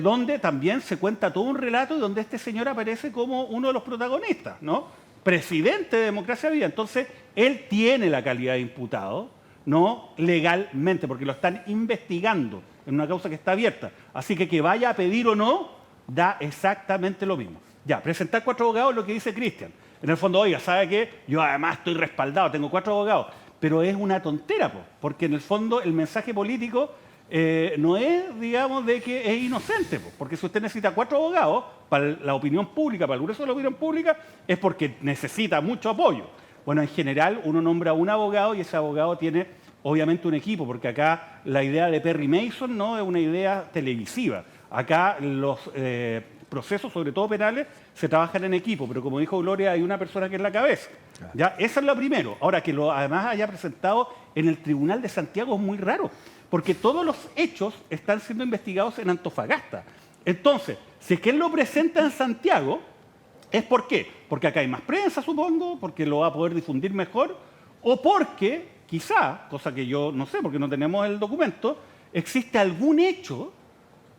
Donde también se cuenta todo un relato y donde este señor aparece como uno de los protagonistas, ¿no? Presidente de Democracia Viva. Entonces, él tiene la calidad de imputado, no legalmente, porque lo están investigando en una causa que está abierta. Así que vaya a pedir o no, da exactamente lo mismo. Ya, presentar 4 abogados, lo que dice Cristian. En el fondo, oiga, ¿sabe qué? Yo además estoy respaldado, tengo 4 abogados. Pero es una tontera, porque en el fondo el mensaje político no es, digamos, de que es inocente, porque si usted necesita 4 abogados para la opinión pública, para el grueso de la opinión pública, es porque necesita mucho apoyo. Bueno, en general uno nombra un abogado y ese abogado tiene obviamente un equipo, porque acá la idea de Perry Mason no es una idea televisiva. Acá los procesos, sobre todo penales, se trabajan en equipo, pero como dijo Gloria, hay una persona que es la cabeza. ¿Ya? Eso es lo primero. Ahora, que lo además haya presentado en el Tribunal de Santiago es muy raro, porque todos los hechos están siendo investigados en Antofagasta. Entonces, si es que él lo presenta en Santiago, ¿es por qué? Porque acá hay más prensa, supongo, porque lo va a poder difundir mejor, o porque, quizá, cosa que yo no sé porque no tenemos el documento, existe algún hecho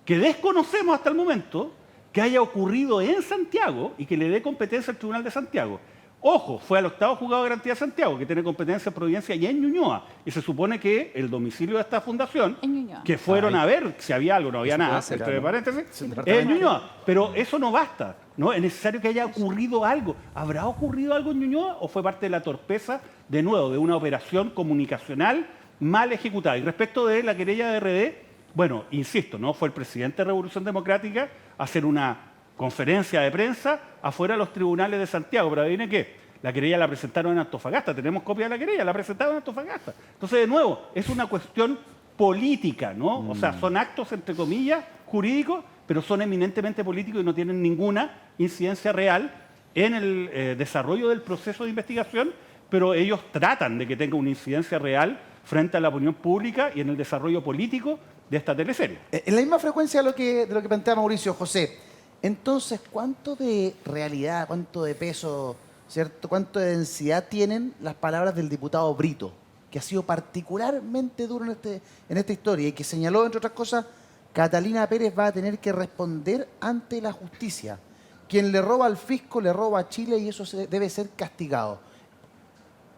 que desconocemos hasta el momento que haya ocurrido en Santiago y que le dé competencia al Tribunal de Santiago. Ojo, fue al 8º Juzgado de Garantía de Santiago, que tiene competencia en Providencia y en Ñuñoa. Y se supone que el domicilio de esta fundación, que fueron a ver si había algo, no había nada, entre paréntesis, es en Ñuñoa. Pero eso no basta, ¿no? Es necesario que haya ocurrido algo. ¿Habrá ocurrido algo en Ñuñoa o fue parte de la torpeza, de nuevo, de una operación comunicacional mal ejecutada? Y respecto de la querella de RD, bueno, insisto, ¿no? Fue el presidente de Revolución Democrática a hacer una conferencia de prensa afuera de los tribunales de Santiago. Pero adivinen qué, la querella la presentaron en Antofagasta. Tenemos copia de la querella, la presentaron en Antofagasta. Entonces, de nuevo, es una cuestión política, ¿no? O sea, son actos, entre comillas, jurídicos, pero son eminentemente políticos y no tienen ninguna incidencia real en el desarrollo del proceso de investigación, pero ellos tratan de que tenga una incidencia real frente a la opinión pública y en el desarrollo político de esta teleserie. En la misma frecuencia de lo que plantea Mauricio José, entonces, ¿cuánto de realidad, cuánto de peso, ¿cierto? ¿Cuánto de densidad tienen las palabras del diputado Brito, que ha sido particularmente duro en esta historia y que señaló, entre otras cosas, Catalina Pérez va a tener que responder ante la justicia? Quien le roba al fisco, le roba a Chile y eso debe ser castigado.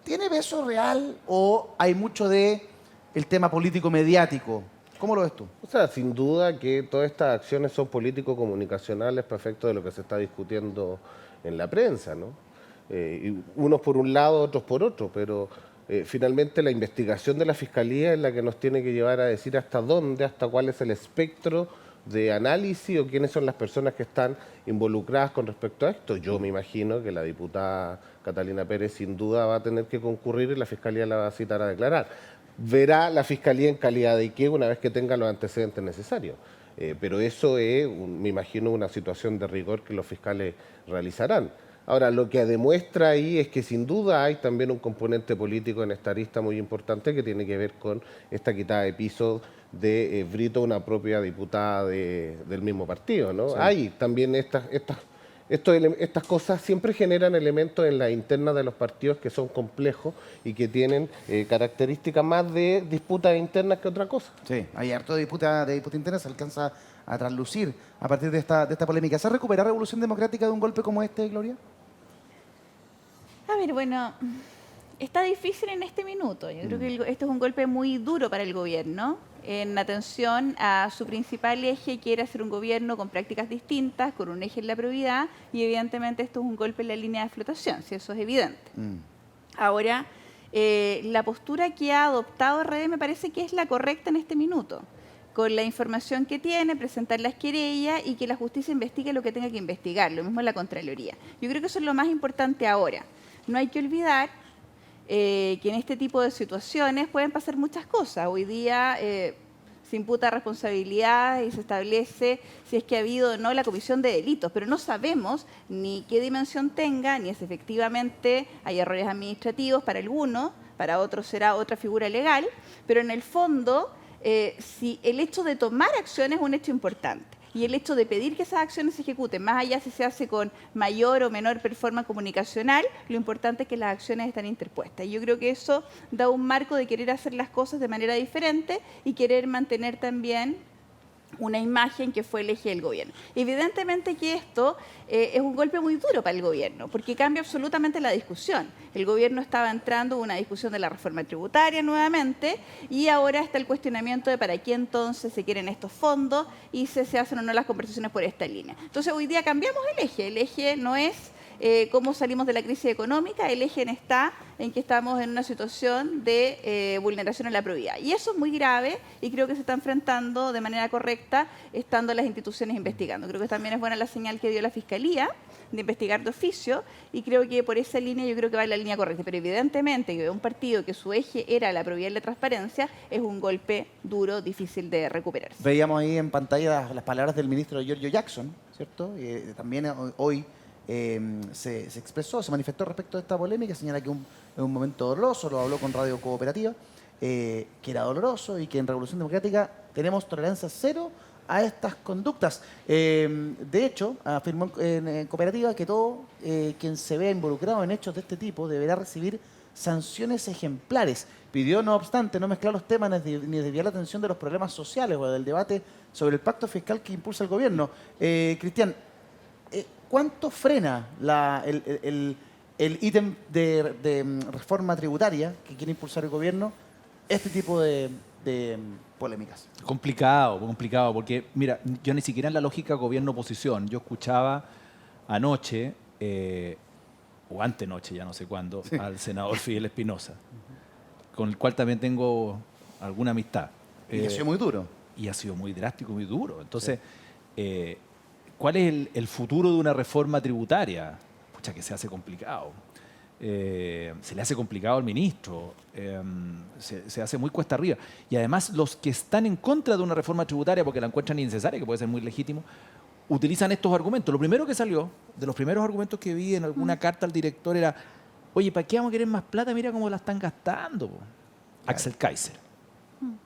¿Tiene peso real o hay mucho de el tema político mediático? ¿Cómo lo ves tú? O sea, sin duda que todas estas acciones son político-comunicacionales para efecto de lo que se está discutiendo en la prensa, ¿no? Y unos por un lado, otros por otro, pero finalmente la investigación de la Fiscalía es la que nos tiene que llevar a decir hasta dónde, hasta cuál es el espectro de análisis o quiénes son las personas que están involucradas con respecto a esto. Yo me imagino que la diputada Catalina Pérez sin duda va a tener que concurrir y la Fiscalía la va a citar a declarar. Verá la Fiscalía en calidad de qué una vez que tenga los antecedentes necesarios. Pero eso es, me imagino, una situación de rigor que los fiscales realizarán. Ahora, lo que demuestra ahí es que sin duda hay también un componente político en esta arista muy importante que tiene que ver con esta quitada de piso de Brito, una propia diputada del mismo partido, ¿no? Sí. Hay también estas cosas siempre generan elementos en la interna de los partidos que son complejos y que tienen características más de disputas internas que otra cosa. Sí, hay harto de disputa interna, se alcanza a traslucir a partir de esta polémica. ¿Se recupera Revolución Democrática de un golpe como este, Gloria? A ver, bueno, está difícil en este minuto. Yo creo que esto es un golpe muy duro para el gobierno, en atención a su principal eje, que era hacer un gobierno con prácticas distintas, con un eje en la probidad, y evidentemente esto es un golpe en la línea de flotación, si eso es evidente. Ahora, la postura que ha adoptado RD me parece que es la correcta en este minuto, con la información que tiene, presentar las querellas y que la justicia investigue lo que tenga que investigar, lo mismo la Contraloría. Yo creo que eso es lo más importante ahora. No hay que olvidar que en este tipo de situaciones pueden pasar muchas cosas. Hoy día se imputa responsabilidad y se establece si es que ha habido o no la comisión de delitos, pero no sabemos ni qué dimensión tenga, ni si efectivamente hay errores administrativos para algunos, para otros será otra figura legal, pero en el fondo, si el hecho de tomar acción es un hecho importante. Y el hecho de pedir que esas acciones se ejecuten, más allá si se hace con mayor o menor performance comunicacional, lo importante es que las acciones están interpuestas. Y yo creo que eso da un marco de querer hacer las cosas de manera diferente y querer mantener también una imagen que fue el eje del gobierno. Evidentemente que esto es un golpe muy duro para el gobierno, porque cambia absolutamente la discusión. El gobierno estaba entrando en una discusión de la reforma tributaria nuevamente y ahora está el cuestionamiento de para qué entonces se quieren estos fondos y si se hacen o no las conversaciones por esta línea. Entonces hoy día cambiamos el eje. El eje no es cómo salimos de la crisis económica, el eje está en que estamos en una situación de vulneración a la probidad. Y eso es muy grave y creo que se está enfrentando de manera correcta estando las instituciones investigando. Creo que también es buena la señal que dio la Fiscalía de investigar de oficio y creo que por esa línea yo creo que va en la línea correcta. Pero evidentemente que un partido que su eje era la probidad y la transparencia es un golpe duro, difícil de recuperarse. Veíamos ahí en pantalla las palabras del ministro Giorgio Jackson, ¿cierto? También hoy se expresó, se manifestó respecto a esta polémica, señala que es un momento doloroso, lo habló con Radio Cooperativa, que era doloroso y que en Revolución Democrática tenemos tolerancia cero a estas conductas. De hecho, afirmó en Cooperativa que todo quien se vea involucrado en hechos de este tipo deberá recibir sanciones ejemplares. Pidió, no obstante, no mezclar los temas ni desviar la atención de los problemas sociales o del debate sobre el pacto fiscal que impulsa el gobierno. Cristian, ¿cuánto frena el ítem de reforma tributaria que quiere impulsar el gobierno este tipo de polémicas? Complicado, porque mira, yo ni siquiera en la lógica gobierno-oposición, yo escuchaba anoche, o antenoche, ya no sé cuándo, al senador Fidel Espinosa, con el cual también tengo alguna amistad. Y ha sido muy duro. Y ha sido muy drástico, muy duro. Entonces, ¿cuál es el futuro de una reforma tributaria? Pucha, que se hace complicado. Se le hace complicado al ministro, se hace muy cuesta arriba. Y además los que están en contra de una reforma tributaria porque la encuentran innecesaria, que puede ser muy legítimo, utilizan estos argumentos. Lo primero que salió, de los primeros argumentos que vi en alguna carta al director era, oye, ¿para qué vamos a querer más plata? Mira cómo la están gastando. Claro. Axel Kaiser,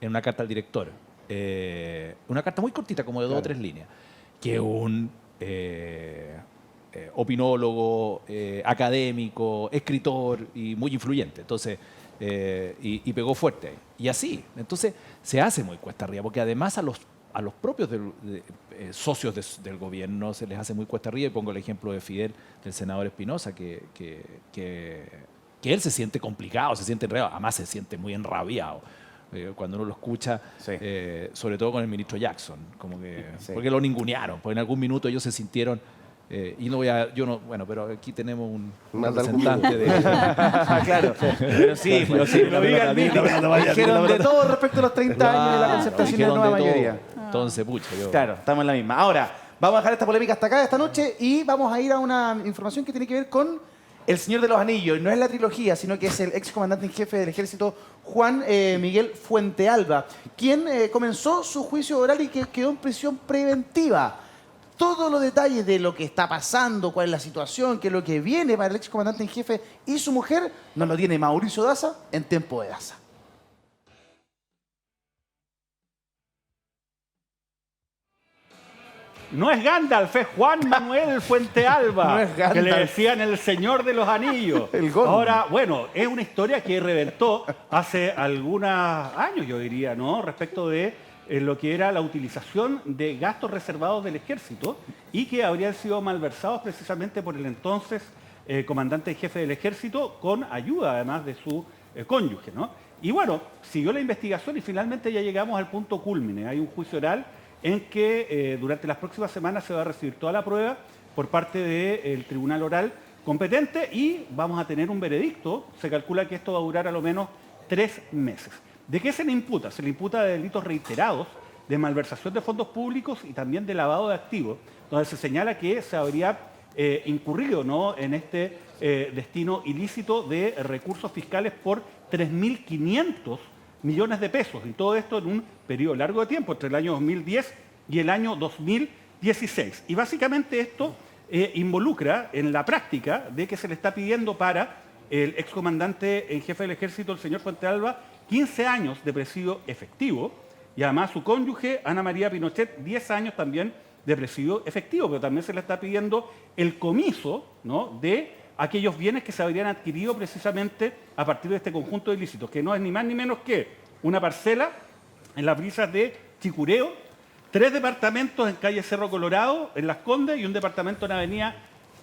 en una carta al director. Una carta muy cortita, como de 2 o 3 líneas, que un opinólogo, académico, escritor y muy influyente. Entonces, y pegó fuerte ahí. Y así. Entonces, se hace muy cuesta arriba, porque además a los propios socios del gobierno se les hace muy cuesta arriba. Y pongo el ejemplo de Fidel, del senador Espinosa, que él se siente complicado, se siente enredado, además se siente muy enrabiado. Cuando uno lo escucha, sobre todo con el ministro Jackson, como que, porque lo ningunearon, porque en algún minuto ellos se sintieron, y no voy a, yo no, bueno, pero aquí tenemos un representante de... Claro, pero sí, lo diga el mismo. Dijeron de todo respecto a los 30 años de la concertación de la nueva mayoría. Entonces, pucha, yo... Claro, estamos en la misma. Ahora, vamos a dejar esta polémica hasta acá esta noche y vamos a ir a una información que tiene que ver con El Señor de los Anillos. No es la trilogía, sino que es el ex comandante en jefe del ejército Juan Miguel Fuentealba, quien comenzó su juicio oral y que quedó en prisión preventiva. Todos los detalles de lo que está pasando, cuál es la situación, qué es lo que viene para el ex comandante en jefe y su mujer, nos lo tiene Mauricio Daza en Tiempo de Daza. No es Gandalf, es Juan Manuel Fuentealba, No es Gandalf. que le decían el Señor de los Anillos. El Gollum. Ahora, bueno, es una historia que reventó hace algunos años, yo diría, ¿no? Respecto de lo que era la utilización de gastos reservados del ejército y que habrían sido malversados precisamente por el entonces comandante en jefe del ejército, con ayuda además de su cónyuge, ¿no? Y bueno, siguió la investigación y finalmente ya llegamos al punto cúlmine. Hay un juicio oral en que durante las próximas semanas se va a recibir toda la prueba por parte del tribunal oral competente y vamos a tener un veredicto. Se calcula que esto va a durar a lo menos 3 meses. ¿De qué se le imputa? Se le imputa de delitos reiterados, de malversación de fondos públicos y también de lavado de activos, donde se señala que se habría incurrido, ¿no?, en este destino ilícito de recursos fiscales por 3.500 millones de pesos, y todo esto en un periodo largo de tiempo, entre el año 2010 y el año 2016. Y básicamente esto involucra en la práctica de que se le está pidiendo para el excomandante en jefe del ejército, el señor Fuentealba, 15 años de presidio efectivo, y además su cónyuge, Ana María Pinochet, 10 años también de presidio efectivo, pero también se le está pidiendo el comiso, ¿no?, de aquellos bienes que se habrían adquirido precisamente a partir de este conjunto de ilícitos, que no es ni más ni menos que una parcela en las brisas de Chicureo, 3 departamentos en calle Cerro Colorado, en Las Condes, y un departamento en avenida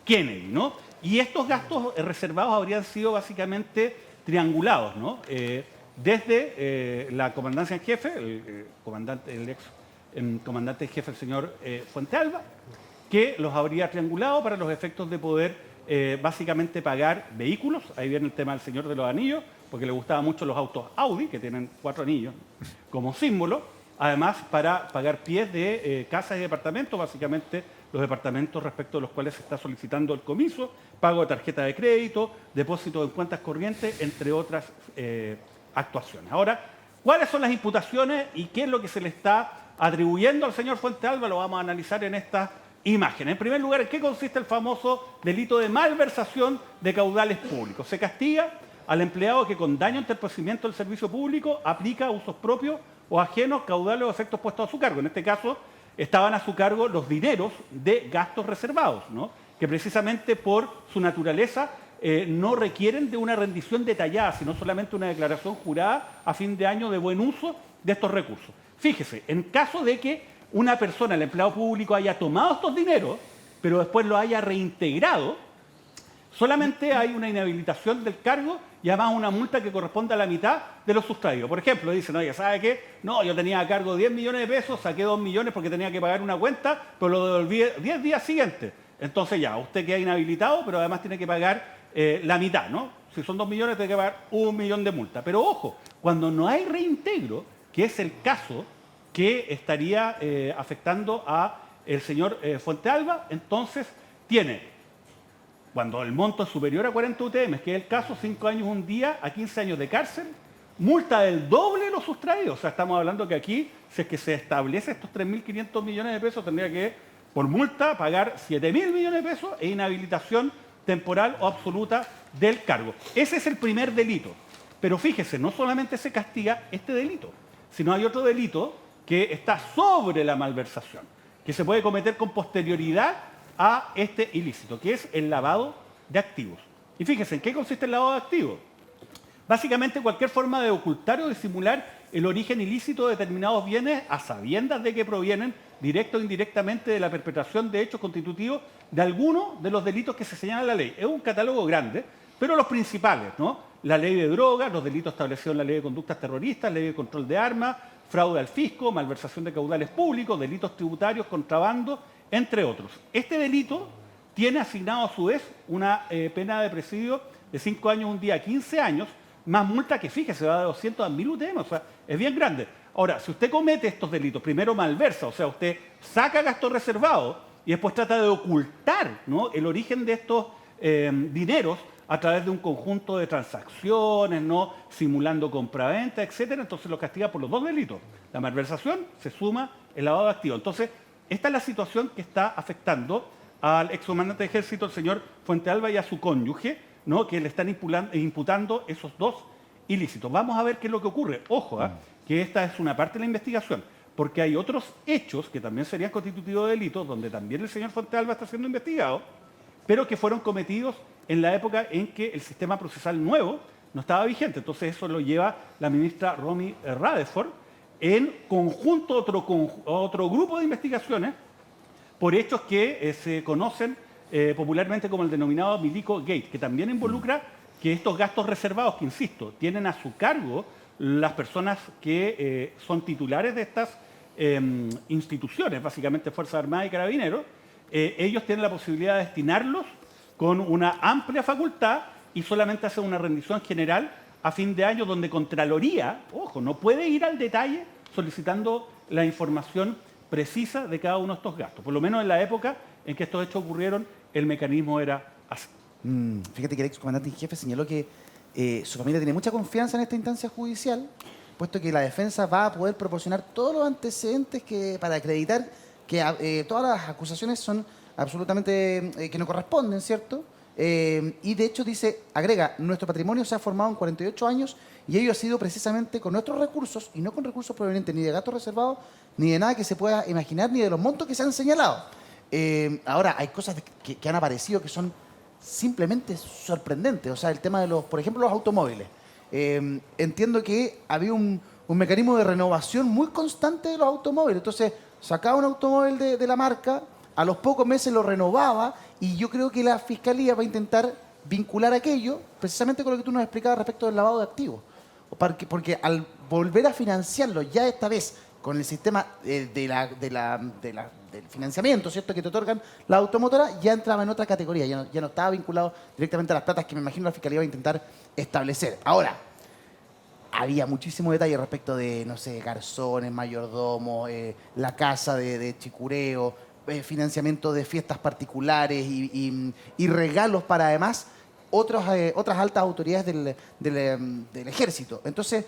Kennedy, ¿no? Y estos gastos reservados habrían sido básicamente triangulados, ¿no? Desde la comandancia en jefe, el ex comandante en jefe, el señor Fuentealba, que los habría triangulado para los efectos de poder básicamente pagar vehículos. Ahí viene el tema del señor de los anillos, porque le gustaban mucho los autos Audi, que tienen 4 anillos como símbolo. Además, para pagar pies de casas y departamentos, básicamente los departamentos respecto a los cuales se está solicitando el comiso, pago de tarjeta de crédito, depósito en cuentas corrientes, entre otras actuaciones. Ahora, ¿cuáles son las imputaciones y qué es lo que se le está atribuyendo al señor Fuentealba? Lo vamos a analizar en estas imágenes. En primer lugar, ¿en qué consiste el famoso delito de malversación de caudales públicos? Se castiga al empleado que con daño o entorpecimiento del servicio público aplica a usos propios o ajenos caudales o efectos puestos a su cargo. En este caso, estaban a su cargo los dineros de gastos reservados, ¿no?, que precisamente por su naturaleza no requieren de una rendición detallada, sino solamente una declaración jurada a fin de año de buen uso de estos recursos. Fíjese, en caso de que una persona, el empleado público, haya tomado estos dineros, pero después lo haya reintegrado, solamente hay una inhabilitación del cargo y además una multa que corresponde a la mitad de lo sustraído. Por ejemplo, dicen, oye, ¿sabe qué? No, yo tenía a cargo 10 millones de pesos, saqué 2 millones porque tenía que pagar una cuenta, pero lo devolví 10 días siguientes. Entonces ya, usted queda inhabilitado, pero además tiene que pagar la mitad, ¿no? Si son 2 millones, tiene que pagar 1 millón de multa. Pero ojo, cuando no hay reintegro, que es el caso que estaría afectando a el señor Fuentealba, entonces tiene, cuando el monto es superior a 40 UTM, que es el caso, 5 años un día a 15 años de cárcel, multa del doble de lo sustraído. O sea, estamos hablando que aquí, si es que se establece estos 3.500 millones de pesos, tendría que, por multa, pagar 7.000 millones de pesos e inhabilitación temporal o absoluta del cargo. Ese es el primer delito. Pero fíjese, no solamente se castiga este delito, sino hay otro delito que está sobre la malversación, que se puede cometer con posterioridad a este ilícito, que es el lavado de activos. Y fíjense, ¿en qué consiste el lavado de activos? Básicamente cualquier forma de ocultar o disimular el origen ilícito de determinados bienes a sabiendas de que provienen directo o indirectamente de la perpetración de hechos constitutivos de alguno de los delitos que se señalan en la ley. Es un catálogo grande, pero los principales, ¿no? La ley de drogas, los delitos establecidos en la ley de conductas terroristas, ley de control de armas, fraude al fisco, malversación de caudales públicos, delitos tributarios, contrabando, entre otros. Este delito tiene asignado a su vez una pena de presidio de 5 años un día a 15 años, más multa que, fíjese, va de 200 a 1.000 UTM, o sea, es bien grande. Ahora, si usted comete estos delitos, primero malversa, o sea, usted saca gastos reservados y después trata de ocultar, ¿no?, el origen de estos dineros a través de un conjunto de transacciones, ¿no?, simulando compraventa, etcétera, entonces lo castiga por los 2 delitos. La malversación se suma el lavado de activos. Entonces, esta es la situación que está afectando al excomandante de ejército, el señor Fuentealba, y a su cónyuge, ¿no?, que le están imputando esos 2 ilícitos. Vamos a ver qué es lo que ocurre. Ojo, que esta es una parte de la investigación, porque hay otros hechos que también serían constitutivos de delitos, donde también el señor Fuentealba está siendo investigado, pero que fueron cometidos en la época en que el sistema procesal nuevo no estaba vigente. Entonces eso lo lleva la ministra Romy Radeford en conjunto otro grupo de investigaciones por hechos que se conocen popularmente como el denominado Milico Gate, que también involucra que estos gastos reservados, que insisto, tienen a su cargo las personas que son titulares de estas instituciones, básicamente Fuerzas Armadas y Carabineros, ellos tienen la posibilidad de destinarlos con una amplia facultad y solamente hacen una rendición general a fin de año donde Contraloría, ojo, no puede ir al detalle solicitando la información precisa de cada uno de estos gastos. Por lo menos en la época en que estos hechos ocurrieron, el mecanismo era así. Fíjate que el excomandante en jefe señaló que su familia tiene mucha confianza en esta instancia judicial, puesto que la defensa va a poder proporcionar todos los antecedentes para acreditar que todas las acusaciones son absolutamente que no corresponden, ¿cierto? Y de hecho dice, agrega, nuestro patrimonio se ha formado en 48 años y ello ha sido precisamente con nuestros recursos y no con recursos provenientes ni de gastos reservados, ni de nada que se pueda imaginar, ni de los montos que se han señalado. Ahora, hay cosas que han aparecido que son simplemente sorprendentes. O sea, el tema de por ejemplo, los automóviles. Entiendo que había un mecanismo de renovación muy constante de los automóviles. Entonces, sacaba un automóvil de la marca, a los pocos meses lo renovaba, y yo creo que la Fiscalía va a intentar vincular aquello precisamente con lo que tú nos explicabas respecto del lavado de activos. Porque al volver a financiarlo ya esta vez con el sistema del financiamiento, ¿cierto?, que te otorgan la automotora, ya entraba en otra categoría, ya no estaba vinculado directamente a las platas que me imagino la Fiscalía va a intentar establecer. Ahora, había muchísimo detalle respecto de, no sé, garzones, mayordomos, la casa de Chicureo, financiamiento de fiestas particulares y regalos para además otras altas autoridades del ejército. Entonces,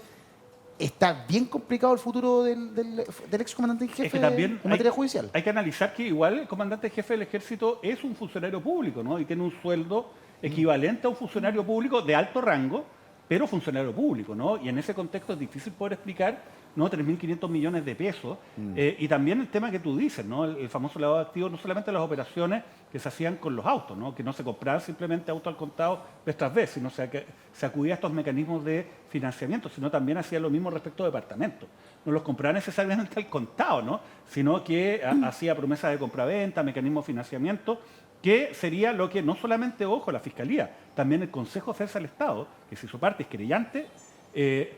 está bien complicado el futuro del excomandante en jefe Es que también en materia judicial. Hay que analizar que igual el comandante jefe del ejército es un funcionario público, ¿no? Y tiene un sueldo equivalente a un funcionario público de alto rango, pero funcionario público, ¿no? Y en ese contexto es difícil poder explicar, ¿no?, 3.500 millones de pesos. Y también el tema que tú dices, ¿no?, el famoso lavado de activos, no solamente las operaciones que se hacían con los autos, ¿no?, que no se compraban simplemente autos al contado vez tras vez, sino que se acudía a estos mecanismos de financiamiento, sino también hacía lo mismo respecto a departamentos. No los compraba necesariamente al contado, ¿no?, sino que hacía promesas de compraventa, mecanismos de financiamiento, que sería lo que no solamente, ojo, la Fiscalía, también el Consejo de Defensa del Estado, que si su parte es querellante,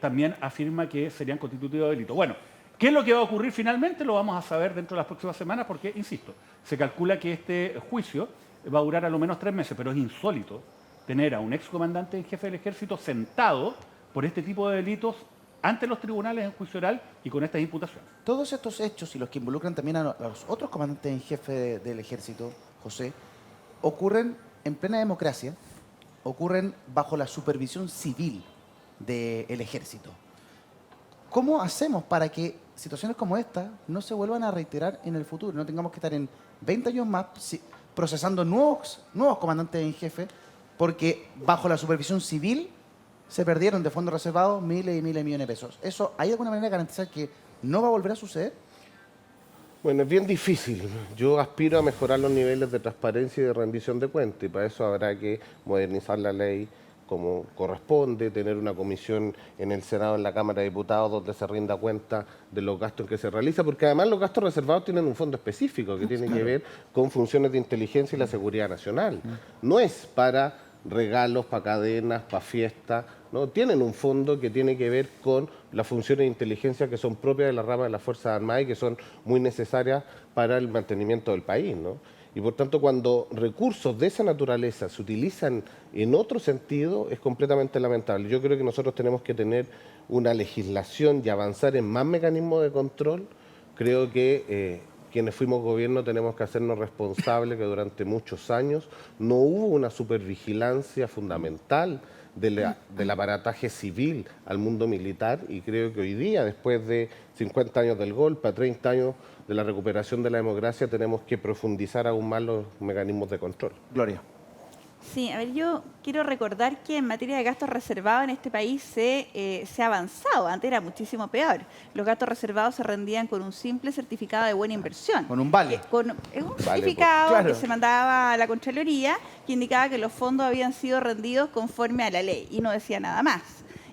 también afirma que serían constitutivos de delito. Bueno, ¿qué es lo que va a ocurrir finalmente? Lo vamos a saber dentro de las próximas semanas porque, insisto, se calcula que este juicio va a durar a lo menos 3 meses, pero es insólito tener a un excomandante en jefe del ejército sentado por este tipo de delitos ante los tribunales en juicio oral y con estas imputaciones. Todos estos hechos y los que involucran también a los otros comandantes en jefe del ejército, José, ocurren en plena democracia, ocurren bajo la supervisión civil del ejército. ¿Cómo hacemos para que situaciones como esta no se vuelvan a reiterar en el futuro? No tengamos que estar en 20 años más procesando nuevos comandantes en jefe porque bajo la supervisión civil se perdieron de fondos reservados miles y miles de millones de pesos. ¿Eso hay alguna manera de garantizar que no va a volver a suceder? Bueno, es bien difícil. Yo aspiro a mejorar los niveles de transparencia y de rendición de cuentas y para eso habrá que modernizar la ley como corresponde, tener una comisión en el Senado, en la Cámara de Diputados, donde se rinda cuenta de los gastos que se realizan, porque además los gastos reservados tienen un fondo específico que tiene que ver con funciones de inteligencia y la seguridad nacional. No es para regalos, para cadenas, para fiestas, ¿no? Tienen un fondo que tiene que ver con las funciones de inteligencia que son propias de la rama de las Fuerzas Armadas y que son muy necesarias para el mantenimiento del país, ¿no? Y por tanto, cuando recursos de esa naturaleza se utilizan en otro sentido, es completamente lamentable. Yo creo que nosotros tenemos que tener una legislación y avanzar en más mecanismos de control. Creo que quienes fuimos gobierno tenemos que hacernos responsables que durante muchos años no hubo una supervigilancia fundamental del aparataje civil al mundo militar y creo que hoy día, después de 50 años del golpe, a 30 años de la recuperación de la democracia, tenemos que profundizar aún más los mecanismos de control. Gloria. Sí, a ver, yo quiero recordar que en materia de gastos reservados en este país se ha avanzado. Antes era muchísimo peor. Los gastos reservados se rendían con un simple certificado de buena inversión. Con un vale. Con un certificado claro, que se mandaba a la Contraloría que indicaba que los fondos habían sido rendidos conforme a la ley y no decía nada más.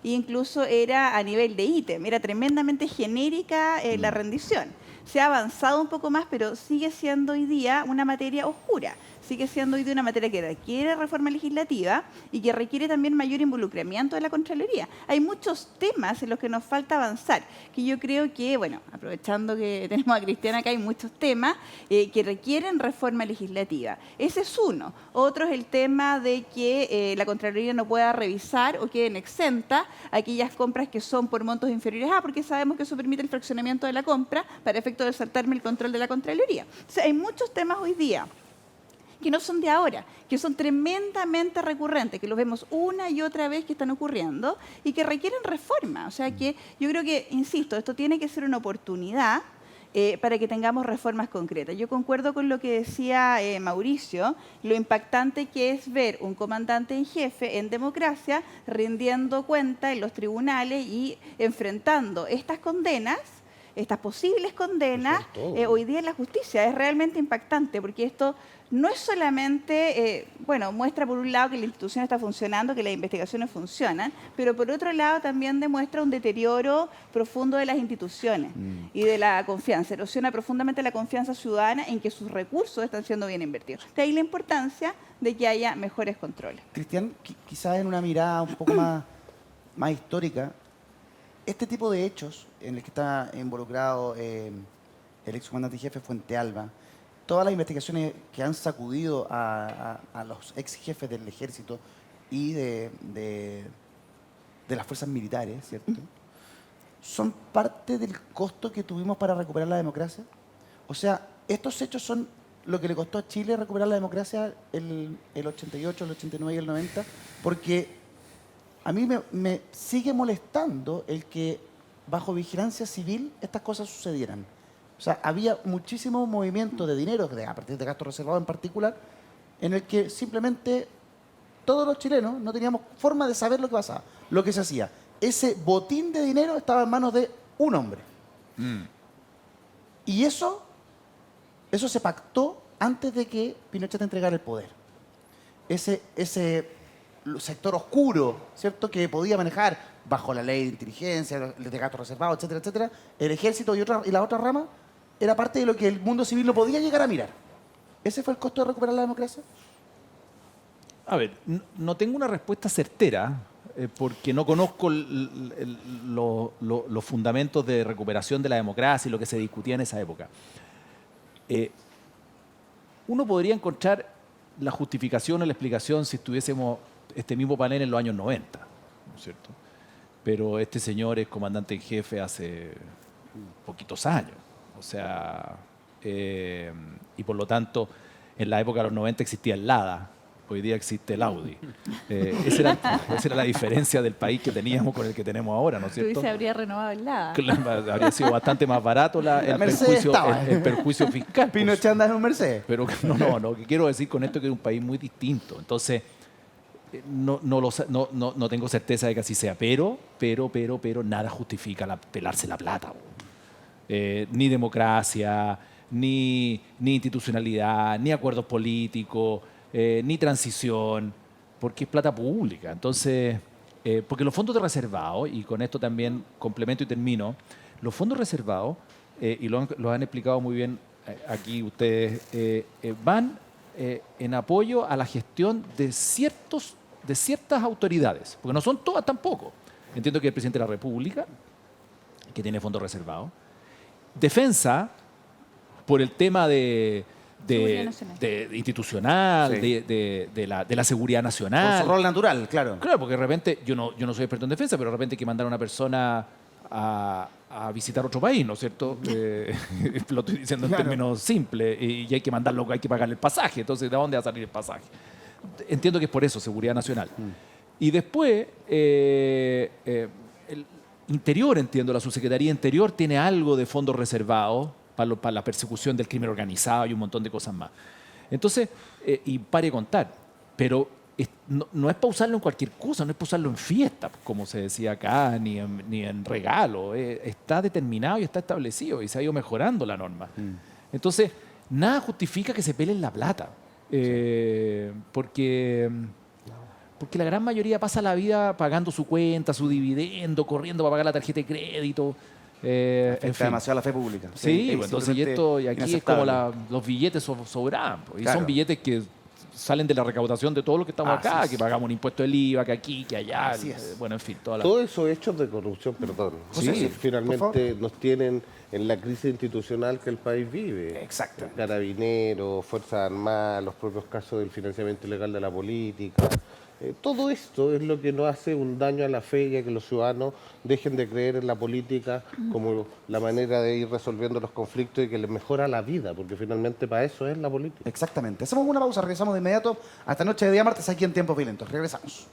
E incluso era a nivel de ítem, era tremendamente genérica la rendición. Se ha avanzado un poco más, pero sigue siendo hoy día una materia oscura. Sigue siendo hoy día una materia que requiere reforma legislativa y que requiere también mayor involucramiento de la Contraloría. Hay muchos temas en los que nos falta avanzar, que yo creo que, bueno, aprovechando que tenemos a Cristiana acá, hay muchos temas que requieren reforma legislativa. Ese es uno. Otro es el tema de que la Contraloría no pueda revisar o queden exentas aquellas compras que son por montos inferiores a, porque sabemos que eso permite el fraccionamiento de la compra para efecto de saltarme el control de la Contraloría. O sea, hay muchos temas hoy día que no son de ahora, que son tremendamente recurrentes, que los vemos una y otra vez que están ocurriendo y que requieren reforma. O sea que yo creo que, insisto, esto tiene que ser una oportunidad para que tengamos reformas concretas. Yo concuerdo con lo que decía Mauricio, lo impactante que es ver un comandante en jefe en democracia rindiendo cuenta en los tribunales y enfrentando estas condenas, estas posibles condenas, hoy día en la justicia. Es realmente impactante porque esto no es solamente, bueno, muestra por un lado que la institución está funcionando, que las investigaciones funcionan, pero por otro lado también demuestra un deterioro profundo de las instituciones y de la confianza. Erosiona profundamente la confianza ciudadana en que sus recursos están siendo bien invertidos. De ahí la importancia de que haya mejores controles. Cristian, quizás en una mirada un poco más histórica, este tipo de hechos en el que está involucrado el excomandante jefe Fuente Alba, todas las investigaciones que han sacudido a los ex jefes del ejército y de las fuerzas militares, ¿cierto? ¿Son parte del costo que tuvimos para recuperar la democracia? O sea, estos hechos son lo que le costó a Chile recuperar la democracia el 88, el 89 y el 90, porque a mí me sigue molestando el que bajo vigilancia civil estas cosas sucedieran. O sea, había muchísimo movimiento de dinero, a partir de gastos reservados en particular, en el que simplemente todos los chilenos no teníamos forma de saber lo que pasaba, lo que se hacía. Ese botín de dinero estaba en manos de un hombre. Y eso se pactó antes de que Pinochet entregara el poder. Ese sector oscuro, ¿cierto?, que podía manejar bajo la ley de inteligencia, de gastos reservados, etcétera, etcétera, el ejército y la otra rama, era parte de lo que el mundo civil no podía llegar a mirar. ¿Ese fue el costo de recuperar la democracia? A ver, no tengo una respuesta certera porque no conozco los fundamentos de recuperación de la democracia y lo que se discutía en esa época. Uno podría encontrar la justificación o la explicación si estuviésemos este mismo panel en los años 90, ¿no es cierto? Pero este señor es comandante en jefe hace poquitos años. O sea, y por lo tanto, en la época de los 90 existía el Lada, hoy día existe el Audi. Esa era la diferencia del país que teníamos con el que tenemos ahora, ¿no es cierto? Tú dices, habría renovado el Lada. Habría sido bastante más barato el perjuicio fiscal. Pinochet anda en un Mercedes. Pero no, lo que quiero decir con esto es que es un país muy distinto. Entonces, no tengo certeza de que así sea, pero nada justifica pelarse la plata. Ni democracia, ni institucionalidad, ni acuerdos políticos, ni transición, porque es plata pública. Entonces, porque los fondos de reservados, y con esto también complemento y termino, los fondos reservados, y lo han explicado muy bien aquí ustedes, van en apoyo a la gestión de ciertas autoridades, porque no son todas tampoco. Entiendo que el presidente de la República, que tiene fondos reservados, Defensa, por el tema institucional, de la seguridad nacional. Por su rol natural, claro. Claro, porque de repente, yo no soy experto en defensa, pero de repente hay que mandar a una persona a visitar otro país, ¿no es cierto? Lo estoy diciendo en términos simples, y hay que mandarlo, hay que pagarle el pasaje. Entonces, ¿de dónde va a salir el pasaje? Entiendo que es por eso, seguridad nacional. Y después, el Interior, entiendo, la Subsecretaría Interior tiene algo de fondos reservados para la persecución del crimen organizado y un montón de cosas más. Entonces, y pare de contar, pero no es para usarlo en cualquier cosa, no es para usarlo en fiesta, como se decía acá, ni en regalo. Está determinado y está establecido y se ha ido mejorando la norma. Entonces, nada justifica que se peleen la plata, porque la gran mayoría pasa la vida pagando su cuenta, su dividendo, corriendo para pagar la tarjeta de crédito. Afecta demasiado la fe pública. Sí, pues, entonces y aquí es como los billetes sobran. Pues, claro. Y son billetes que salen de la recaudación de todos los que estamos acá, que pagamos un impuesto del IVA, que aquí, que allá. Bueno, en fin. Todos esos hechos de corrupción, perdón, finalmente nos tienen en la crisis institucional que el país vive. Exacto. Carabineros, Fuerzas Armadas, los propios casos del financiamiento ilegal de la política. Todo esto es lo que nos hace un daño a la fe y a que los ciudadanos dejen de creer en la política como la manera de ir resolviendo los conflictos y que les mejora la vida, porque finalmente para eso es la política. Exactamente. Hacemos una pausa, regresamos de inmediato. Hasta noche de día martes aquí en Tiempos Violentos. Regresamos.